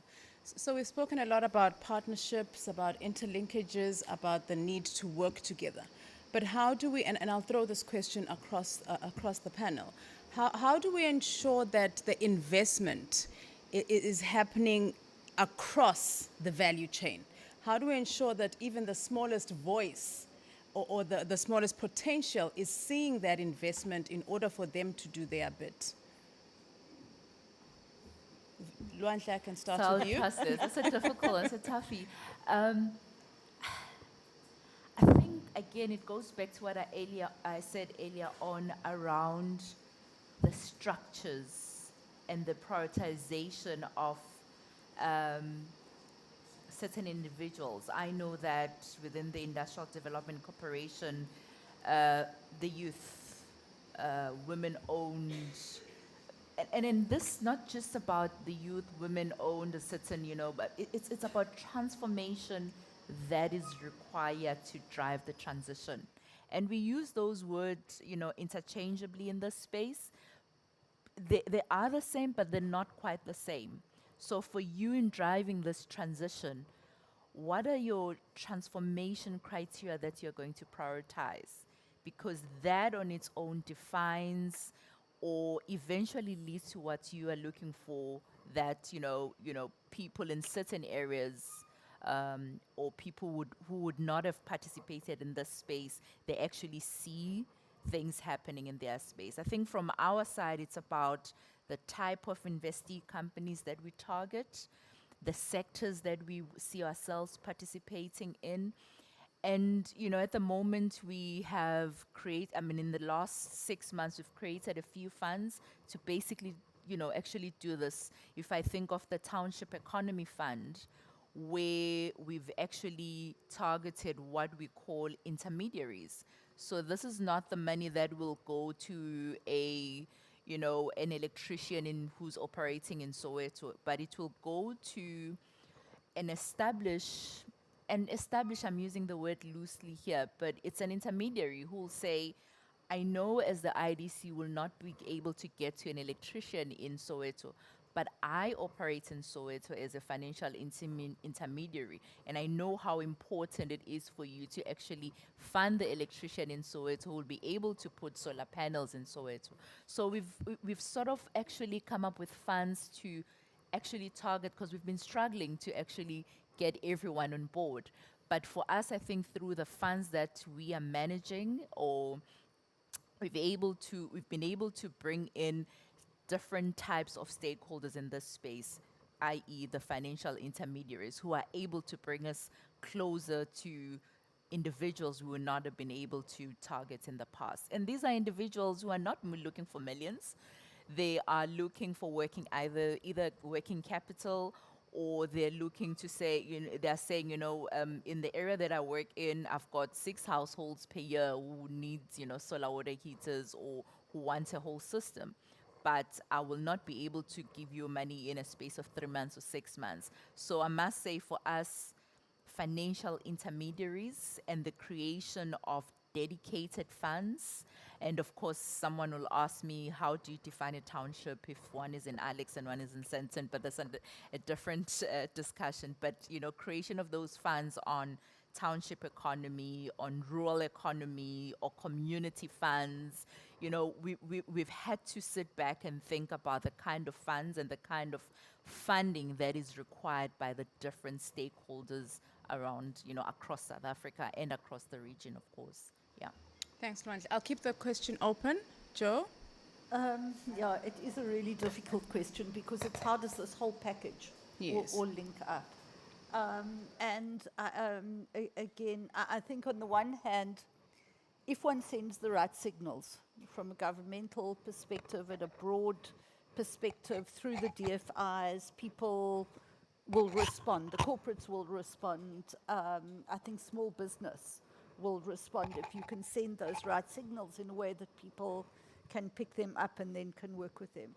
So we've spoken a lot about partnerships, about interlinkages, about the need to work together. But how do we, and I'll throw this question across the panel, how do we ensure that the investment is happening across the value chain? How do we ensure that even the smallest voice or the smallest potential is seeing that investment in order for them to do their bit? Luanhle, I can start
So
with you.
it's a difficult, it's a toughie. I think, again, it goes back to what I said earlier on around the structures and the prioritization of certain individuals. I know that within the Industrial Development Corporation, the youth, women-owned, and in this, not just about the youth, women-owned, a certain, but it's about transformation that is required to drive the transition. And we use those words, interchangeably in this space. They are the same, but they're not quite the same. So for you in driving this transition, what are your transformation criteria that you're going to prioritize? Because that on its own defines or eventually leads to what you are looking for, that people in certain areas or people who would not have participated in this space, they actually see things happening in their space. I think from our side, it's about the type of investee companies that we target, the sectors that we see ourselves participating in. And, at the moment we have in the last 6 months, we've created a few funds to basically, actually do this. If I think of the Township Economy Fund, where we've actually targeted what we call intermediaries. So this is not the money that will go to an electrician who's operating in Soweto, but it will go to an establish, I'm using the word loosely here, but it's an intermediary who will say, I know as the IDC will not be able to get to an electrician in Soweto, but I operate in Soweto as a financial intermediary, and I know how important it is for you to actually fund the electrician in Soweto who will be able to put solar panels in Soweto. So we've sort of actually come up with funds to actually target, because we've been struggling to actually get everyone on board. But for us, I think through the funds that we are managing, or we've been able to bring in different types of stakeholders in this space. i.e. the financial intermediaries who are able to bring us closer to individuals we would not have been able to target in the past. And these are individuals who are not looking for millions. They are looking for working either working capital, or they're looking to say, they're saying, in the area that I work in, I've got 6 households per year who needs, solar water heaters, or who wants a whole system. But I will not be able to give you money in a space of 3 months or 6 months. So I must say, for us, financial intermediaries and the creation of dedicated funds. And of course, someone will ask me, how do you define a township if one is in Alex and one is in Senton? But that's a different discussion. But, creation of those funds on township economy, on rural economy, or community funds, we've had to sit back and think about the kind of funds and the kind of funding that is required by the different stakeholders around, across South Africa and across the region, of course. Yeah.
Thanks, Lwandle. I'll keep the question open. Joe?
Yeah, it is a really difficult question because it's how does this whole package
Yes.
all link up? Again, I think on the one hand, if one sends the right signals from a governmental perspective and a broad perspective through the DFIs, people will respond. The corporates will respond. I think small business will respond if you can send those right signals in a way that people can pick them up and then can work with them.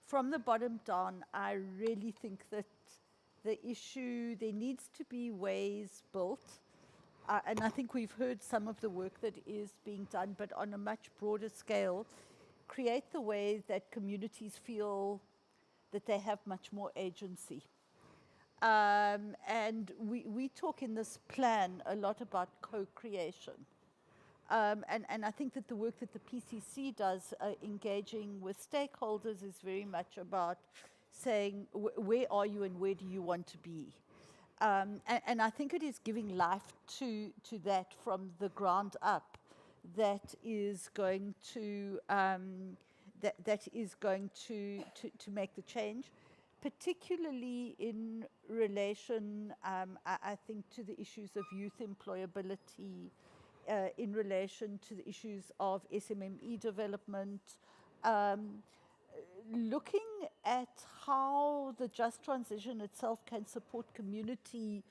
From the bottom down, I really think that the issue, there needs to be ways built, and I think we've heard some of the work that is being done, but on a much broader scale, create the way that communities feel that they have much more agency. And we talk in this plan a lot about co-creation. And I think that the work that the PCC does, engaging with stakeholders, is very much about saying, where are you and where do you want to be? And I think it is giving life to that from the ground up that is going to that is going to make the change, particularly in relation, I think, to the issues of youth employability, in relation to the issues of SMME development, looking at how the just transition itself can support community,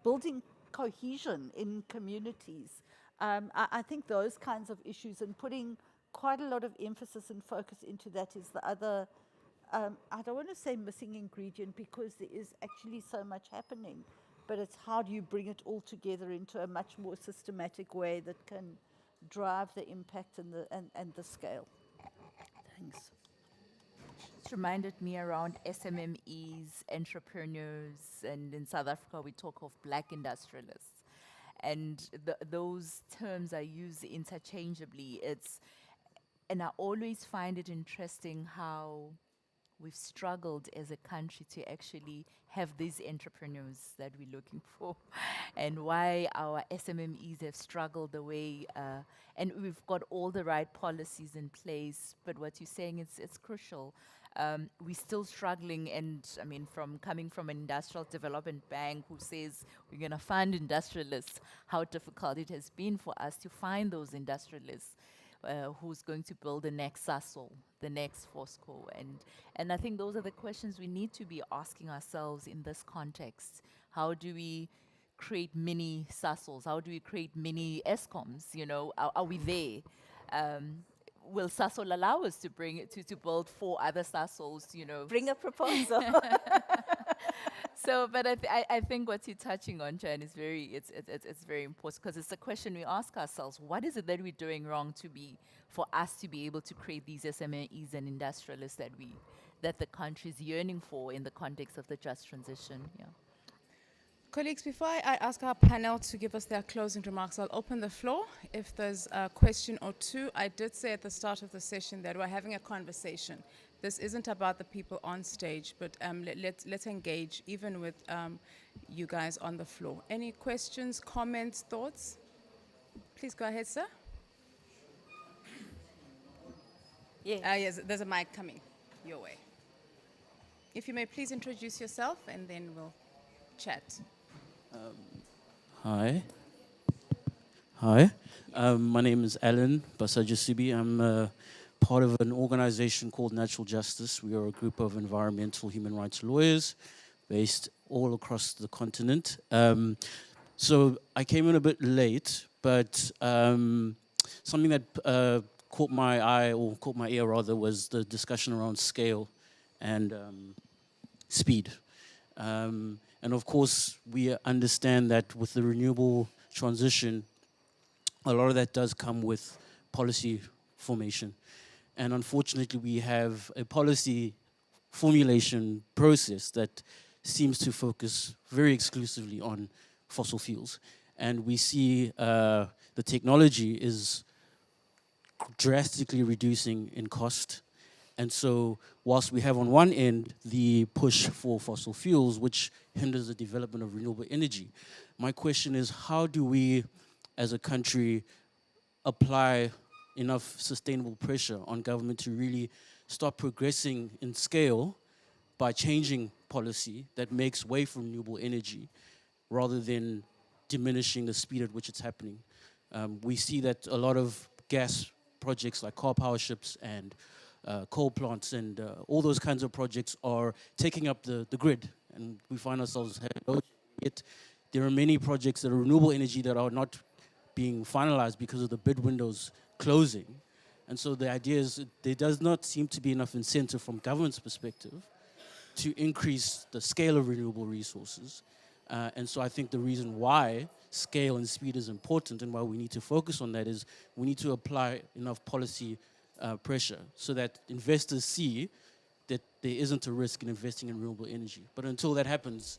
building cohesion in communities. I think those kinds of issues, and putting quite a lot of emphasis and focus into that, is the other, I don't want to say missing ingredient, because there is actually so much happening, but it's how do you bring it all together into a much more systematic way that can drive the impact and the scale. Thanks.
It reminded me around SMMEs, entrepreneurs, and in South Africa we talk of black industrialists. And those terms are used interchangeably. And I always find it interesting how we've struggled as a country to actually have these entrepreneurs that we're looking for, and why our SMMEs have struggled the way, and we've got all the right policies in place, but what you're saying, it's crucial. We're still struggling, and I mean, coming from an industrial development bank who says we're going to fund industrialists, how difficult it has been for us to find those industrialists. Who's going to build the next Sasol, the next Fosco? And I think those are the questions we need to be asking ourselves in this context. How do we create mini Sasols? How do we create mini ESCOMs? Are we there? Will Sasol allow us to build 4 other Sasols?
Bring a proposal.
So, but I think what you're touching on, Jan, is it's very important, because it's a question we ask ourselves: what is it that we're doing wrong for us to be able to create these SMEs and industrialists that the country is yearning for in the context of the just transition? Yeah.
Colleagues, before I ask our panel to give us their closing remarks, I'll open the floor. If there's a question or two, I did say at the start of the session that we're having a conversation. This isn't about the people on stage, but let's engage even with you guys on the floor. Any questions, comments, thoughts? Please go ahead, sir.
Yes.
Yes, there's a mic coming your way. If you may please introduce yourself and then we'll chat.
Hi. Hi. My name is Alan Basajasibi. I'm part of an organization called Natural Justice. We are a group of environmental human rights lawyers based all across the continent. So I came in a bit late, but something that caught my eye, or caught my ear rather, was the discussion around scale and speed. And of course, we understand that with the renewable transition, a lot of that does come with policy formation. And unfortunately, we have a policy formulation process that seems to focus very exclusively on fossil fuels. And we see the technology is drastically reducing in cost. And so, whilst we have on one end the push for fossil fuels, which hinders the development of renewable energy, my question is, how do we, as a country, apply enough sustainable pressure on government to really start progressing in scale by changing policy that makes way for renewable energy rather than diminishing the speed at which it's happening? We see that a lot of gas projects like car power ships and coal plants and all those kinds of projects are taking up the grid, and we find ourselves yet there are many projects that are renewable energy that are not being finalized because of the bid windows closing. And so the idea is there does not seem to be enough incentive from government's perspective to increase the scale of renewable resources. And so I think the reason why scale and speed is important and why we need to focus on that is we need to apply enough policy pressure so that investors see that there isn't a risk in investing in renewable energy. But until that happens,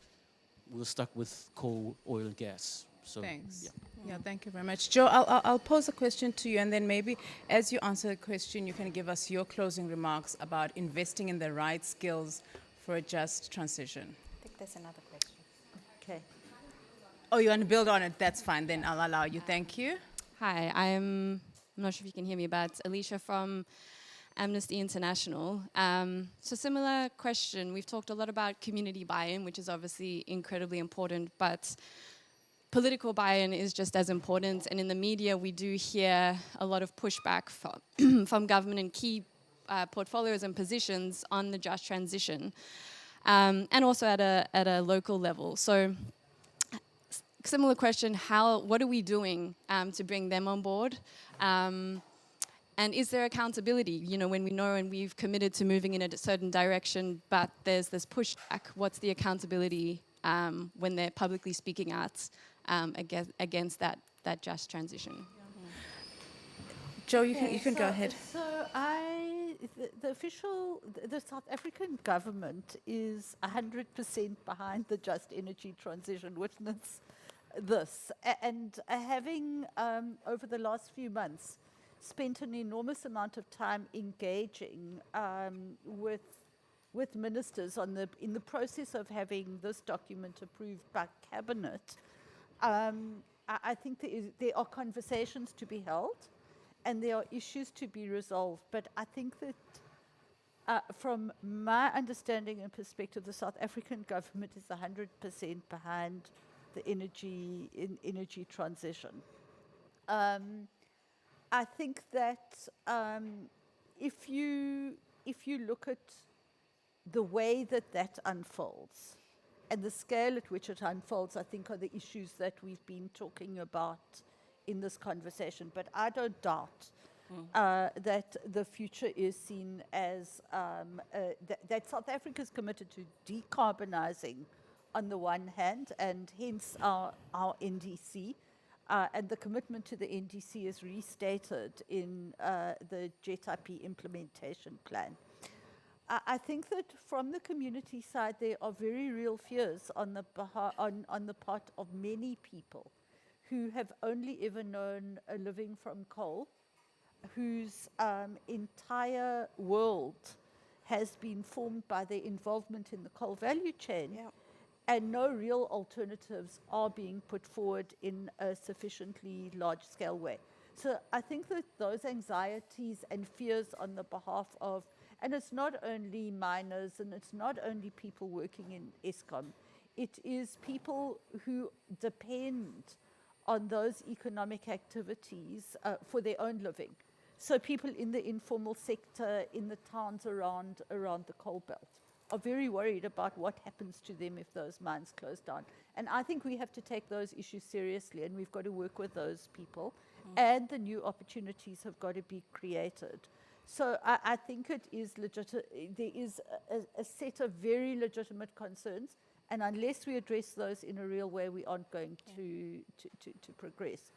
we're stuck with coal, oil, and gas. So,
Thanks.
yeah.
Yeah, thank you very much. Joe, I'll pose a question to you, and then maybe as you answer the question, you can give us your closing remarks about investing in the right skills for a just transition.
I think there's another question.
Okay.
Oh, you want to build on it? That's fine. Then I'll allow you. Thank you.
Hi, I'm not sure if you can hear me, but Alicia from Amnesty International. So similar question. We've talked a lot about community buy-in, which is obviously incredibly important, but political buy-in is just as important. And in the media, we do hear a lot of pushback from government in key portfolios and positions on the just transition, and also at a local level. So similar question, what are we doing to bring them on board? And is there accountability? You know, when we know and we've committed to moving in a certain direction, but there's this pushback, what's the accountability when they're publicly speaking out against that just transition?
Joe, you can go ahead.
So the South African government is 100% behind the just energy transition. Witness this. And having, over the last few months, spent an enormous amount of time engaging with ministers in the process of having this document approved by cabinet, I think there are conversations to be held and there are issues to be resolved. But I think that from my understanding and perspective, the South African government is 100% behind the energy transition. I think that if you look at the way that unfolds and the scale at which it unfolds, I think are the issues that we've been talking about in this conversation. But I don't doubt that the future is seen as that South Africa is committed to decarbonizing on the one hand, and hence our NDC. And the commitment to the NDC is restated in the JET-IP implementation plan. I think that from the community side, there are very real fears on the part of many people who have only ever known a living from coal, whose entire world has been formed by their involvement in the coal value chain.
Yeah.
And no real alternatives are being put forward in a sufficiently large-scale way. So I think that those anxieties and fears on the behalf of And it's not only miners and it's not only people working in ESCOM, it is people who depend on those economic activities for their own living. So people in the informal sector, in the towns around the coal belt, are very worried about what happens to them if those mines close down. And I think we have to take those issues seriously, and we've got to work with those people, and the new opportunities have got to be created. So I think it is there is a set of very legitimate concerns, and unless we address those in a real way, we aren't going to progress.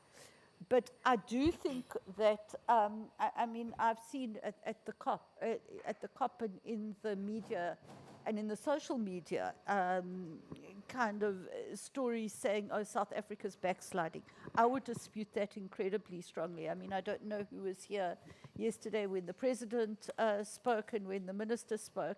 But I do think that, I mean, I've seen at the COP and in the media and in the social media, kind of stories saying, oh, South Africa's backsliding. I would dispute that incredibly strongly. I mean, I don't know who was here yesterday when the president spoke and when the minister spoke.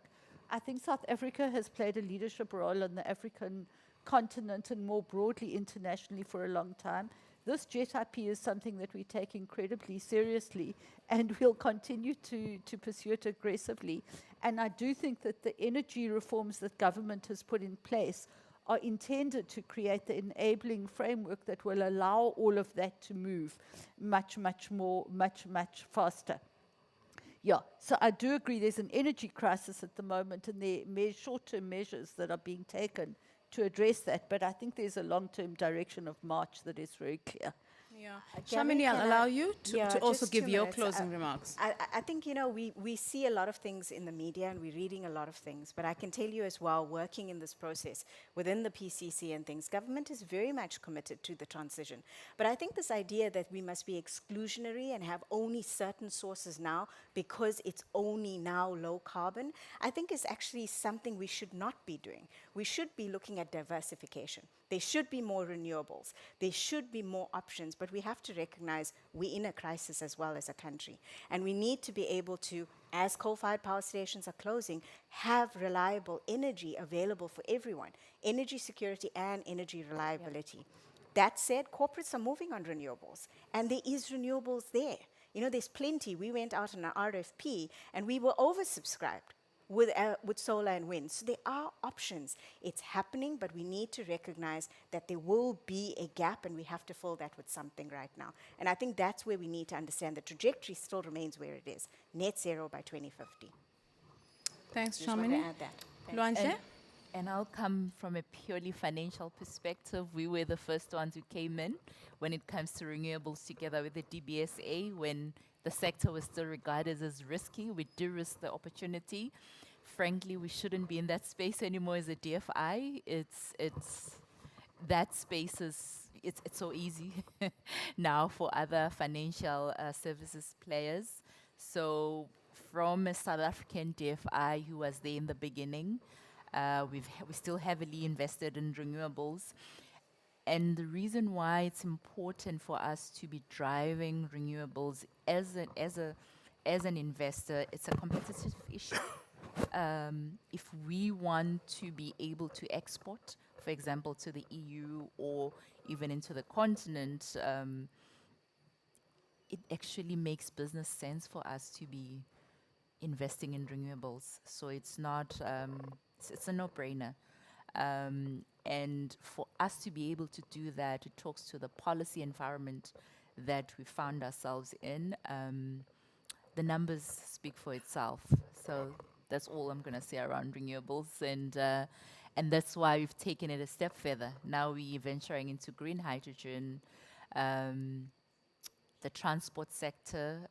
I think South Africa has played a leadership role on the African continent and more broadly internationally for a long time. This JET IP is something that we take incredibly seriously, and we'll continue to pursue it aggressively. And I do think that the energy reforms that government has put in place are intended to create the enabling framework that will allow all of that to move much faster. Yeah, so I do agree there's an energy crisis at the moment, and there are short-term measures that are being taken to address that, but I think there's a long-term direction of march that is very clear.
Yeah.
Jamie,
Shamini, I'll
can
allow
I-
you to
Yeah,
also
just
give
2
your
minutes.
closing remarks.
I think, you know, we see a lot of things in the media and we're reading a lot of things, but I can tell you as well, working in this process within the PCC and things, government is very much committed to the transition. But I think this idea that we must be exclusionary and have only certain sources now because it's only now low carbon, I think is actually something we should not be doing. We should be looking at diversification. There should be more renewables. There should be more options, but we have to recognize we're in a crisis as well as a country. And we need to be able to, as coal-fired power stations are closing, have reliable energy available for everyone, energy security and energy reliability. That said, corporates are moving on renewables, and there is renewables there. You know, there's plenty. We went out on an RFP, and we were oversubscribed with solar and wind. So there are options. It's happening, but we need to recognize that there will be a gap, and we have to fill that with something right now. And I think that's where we need to understand the trajectory still remains where it is, net zero by 2050.
Thanks,
Just wanted to
Shamini.
add that. Thanks.
Luanche?
And I'll come from a purely financial perspective. We were the first ones who came in when it comes to renewables together with the DBSA. When the sector was still regarded as risky, we de-risked the opportunity. Frankly, we shouldn't be in that space anymore as a DFI. That space is, it's so easy now for other financial services players. So from a South African DFI who was there in the beginning, we still heavily invested in renewables. And the reason why it's important for us to be driving renewables as an investor, it's a competitive issue. If we want to be able to export, for example, to the EU or even into the continent, it actually makes business sense for us to be investing in renewables. So it's not, it's a no-brainer. And for us to be able to do that, it talks to the policy environment that we found ourselves in. The numbers speak for itself. So that's all I'm going to say around renewables. And that's why we've taken it a step further. Now we're venturing into green hydrogen. The transport sector,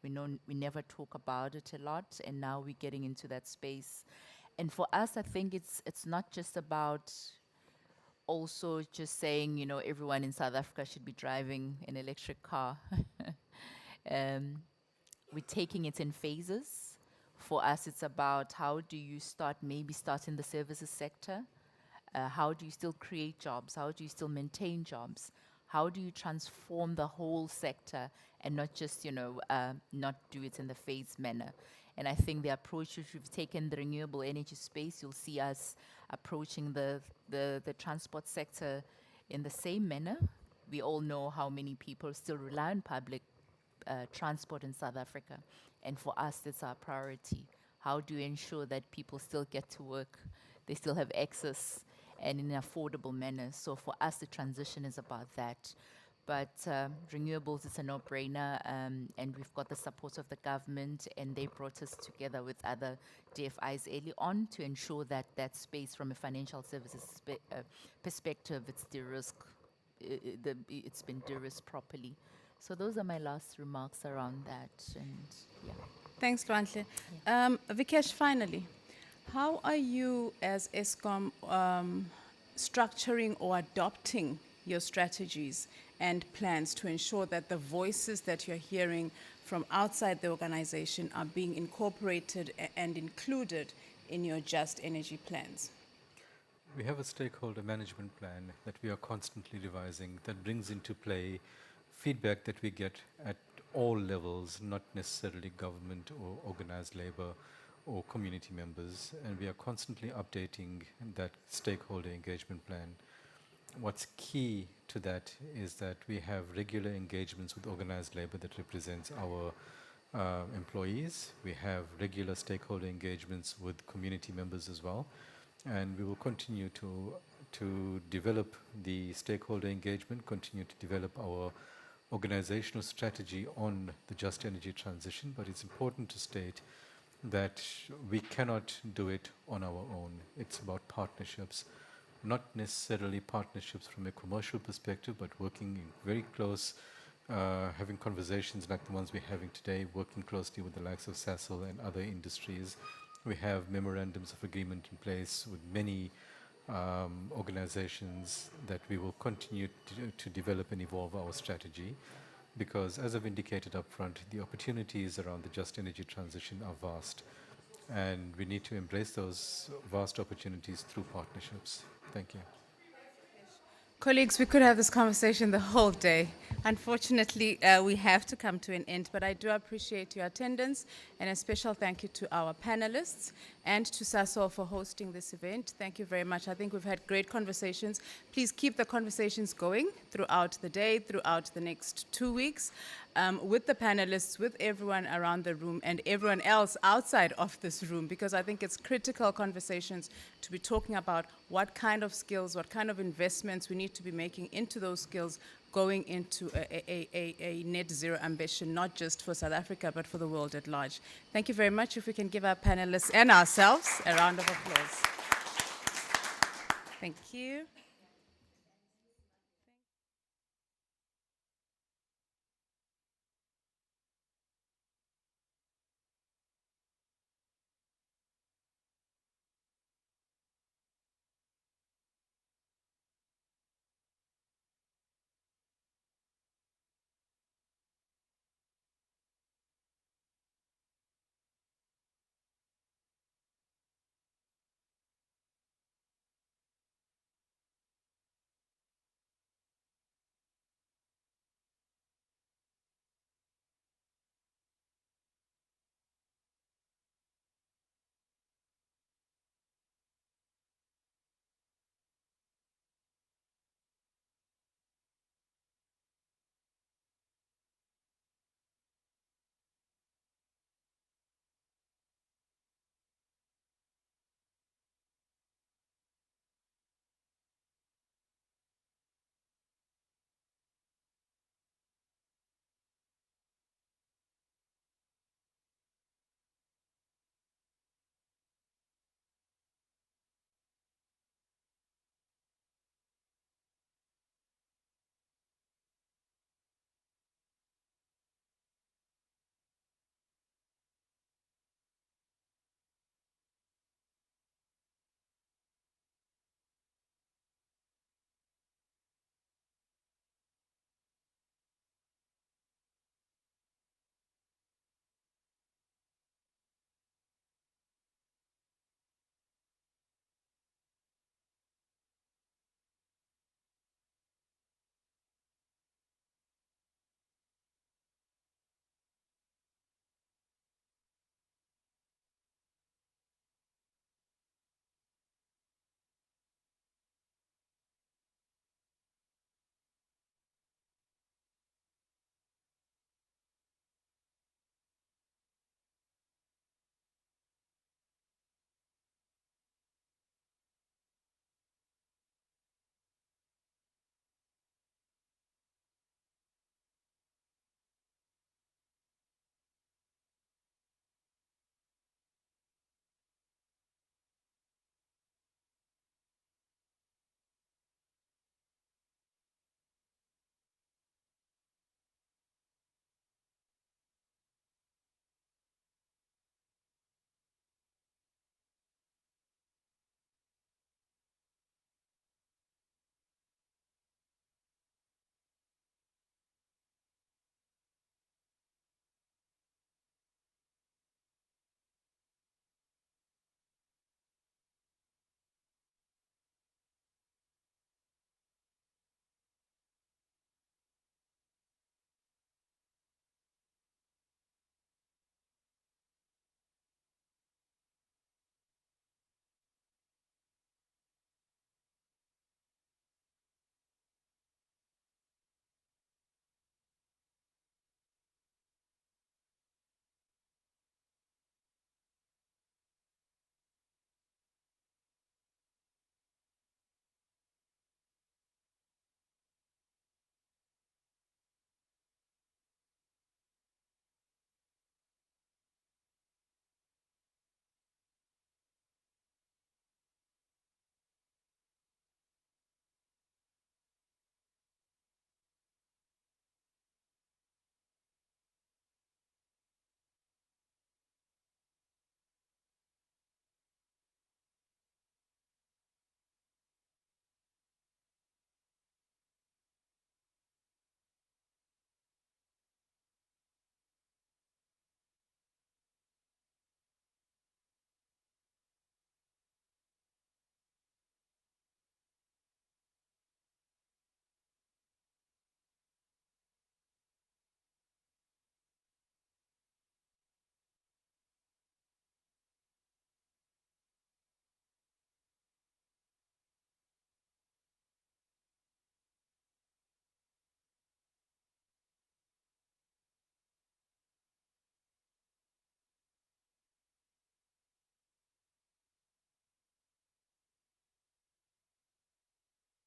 we never talk about it a lot, and now we're getting into that space. And for us, I think it's not just about also just saying, you know, everyone in South Africa should be driving an electric car. We're taking it in phases. For us, it's about how do you start in the services sector? How do you still create jobs? How do you still maintain jobs? How do you transform the whole sector and not just, you know, not do it in the phased manner? And I think the approach which we've taken the renewable energy space, you'll see us approaching the transport sector in the same manner. We all know how many people still rely on public transport in South Africa. And for us, that's our priority. how do you ensure that people still get to work, they still have access, and in an affordable manner? So for us, the transition is about that. But renewables is a no-brainer, and we've got the support of the government, and they brought us together with other DFIs early on to ensure that that space, from a financial services perspective, it's it's been de-risked properly. So those are my last remarks around that, and yeah.
Thanks, Lwantle. Vikesh, finally, how are you as ESCOM structuring or adopting your strategies and plans to ensure that the voices that you're hearing from outside the organization are being incorporated and included in your just energy plans?
We have a stakeholder management plan that we are constantly revising that brings into play feedback that we get at all levels, not necessarily government or organized labor or community members, and we are constantly updating that stakeholder engagement plan. What's key to that is that we have regular engagements with organized labor that represents our employees. We have regular stakeholder engagements with community members as well, and we will continue to develop the stakeholder engagement, continue to develop our organizational strategy on the just energy transition. But it's important to state that we cannot do it on our own. It's about partnerships, not necessarily partnerships from a commercial perspective, but working in very close, having conversations like the ones we're having today, working closely with the likes of Sasol and other industries. We have memorandums of agreement in place with many organizations that we will continue to develop and evolve our strategy, because as I've indicated up front, the opportunities around the just energy transition are vast, and we need to embrace those vast opportunities through partnerships. Thank you.
Colleagues, we could have this conversation the whole day. Unfortunately, we have to come to an end, but I do appreciate your attendance, and a special thank you to our panelists and to Sasol for hosting this event. Thank you very much. I think we've had great conversations. Please keep the conversations going throughout the day, throughout the next 2 weeks, with the panelists, with everyone around the room, and everyone else outside of this room, because I think it's critical conversations to be talking about what kind of skills, what kind of investments we need to be making into those skills going into a net zero ambition, not just for South Africa, but for the world at large. Thank you very much. If we can give our panelists and ourselves a round of applause. Thank you.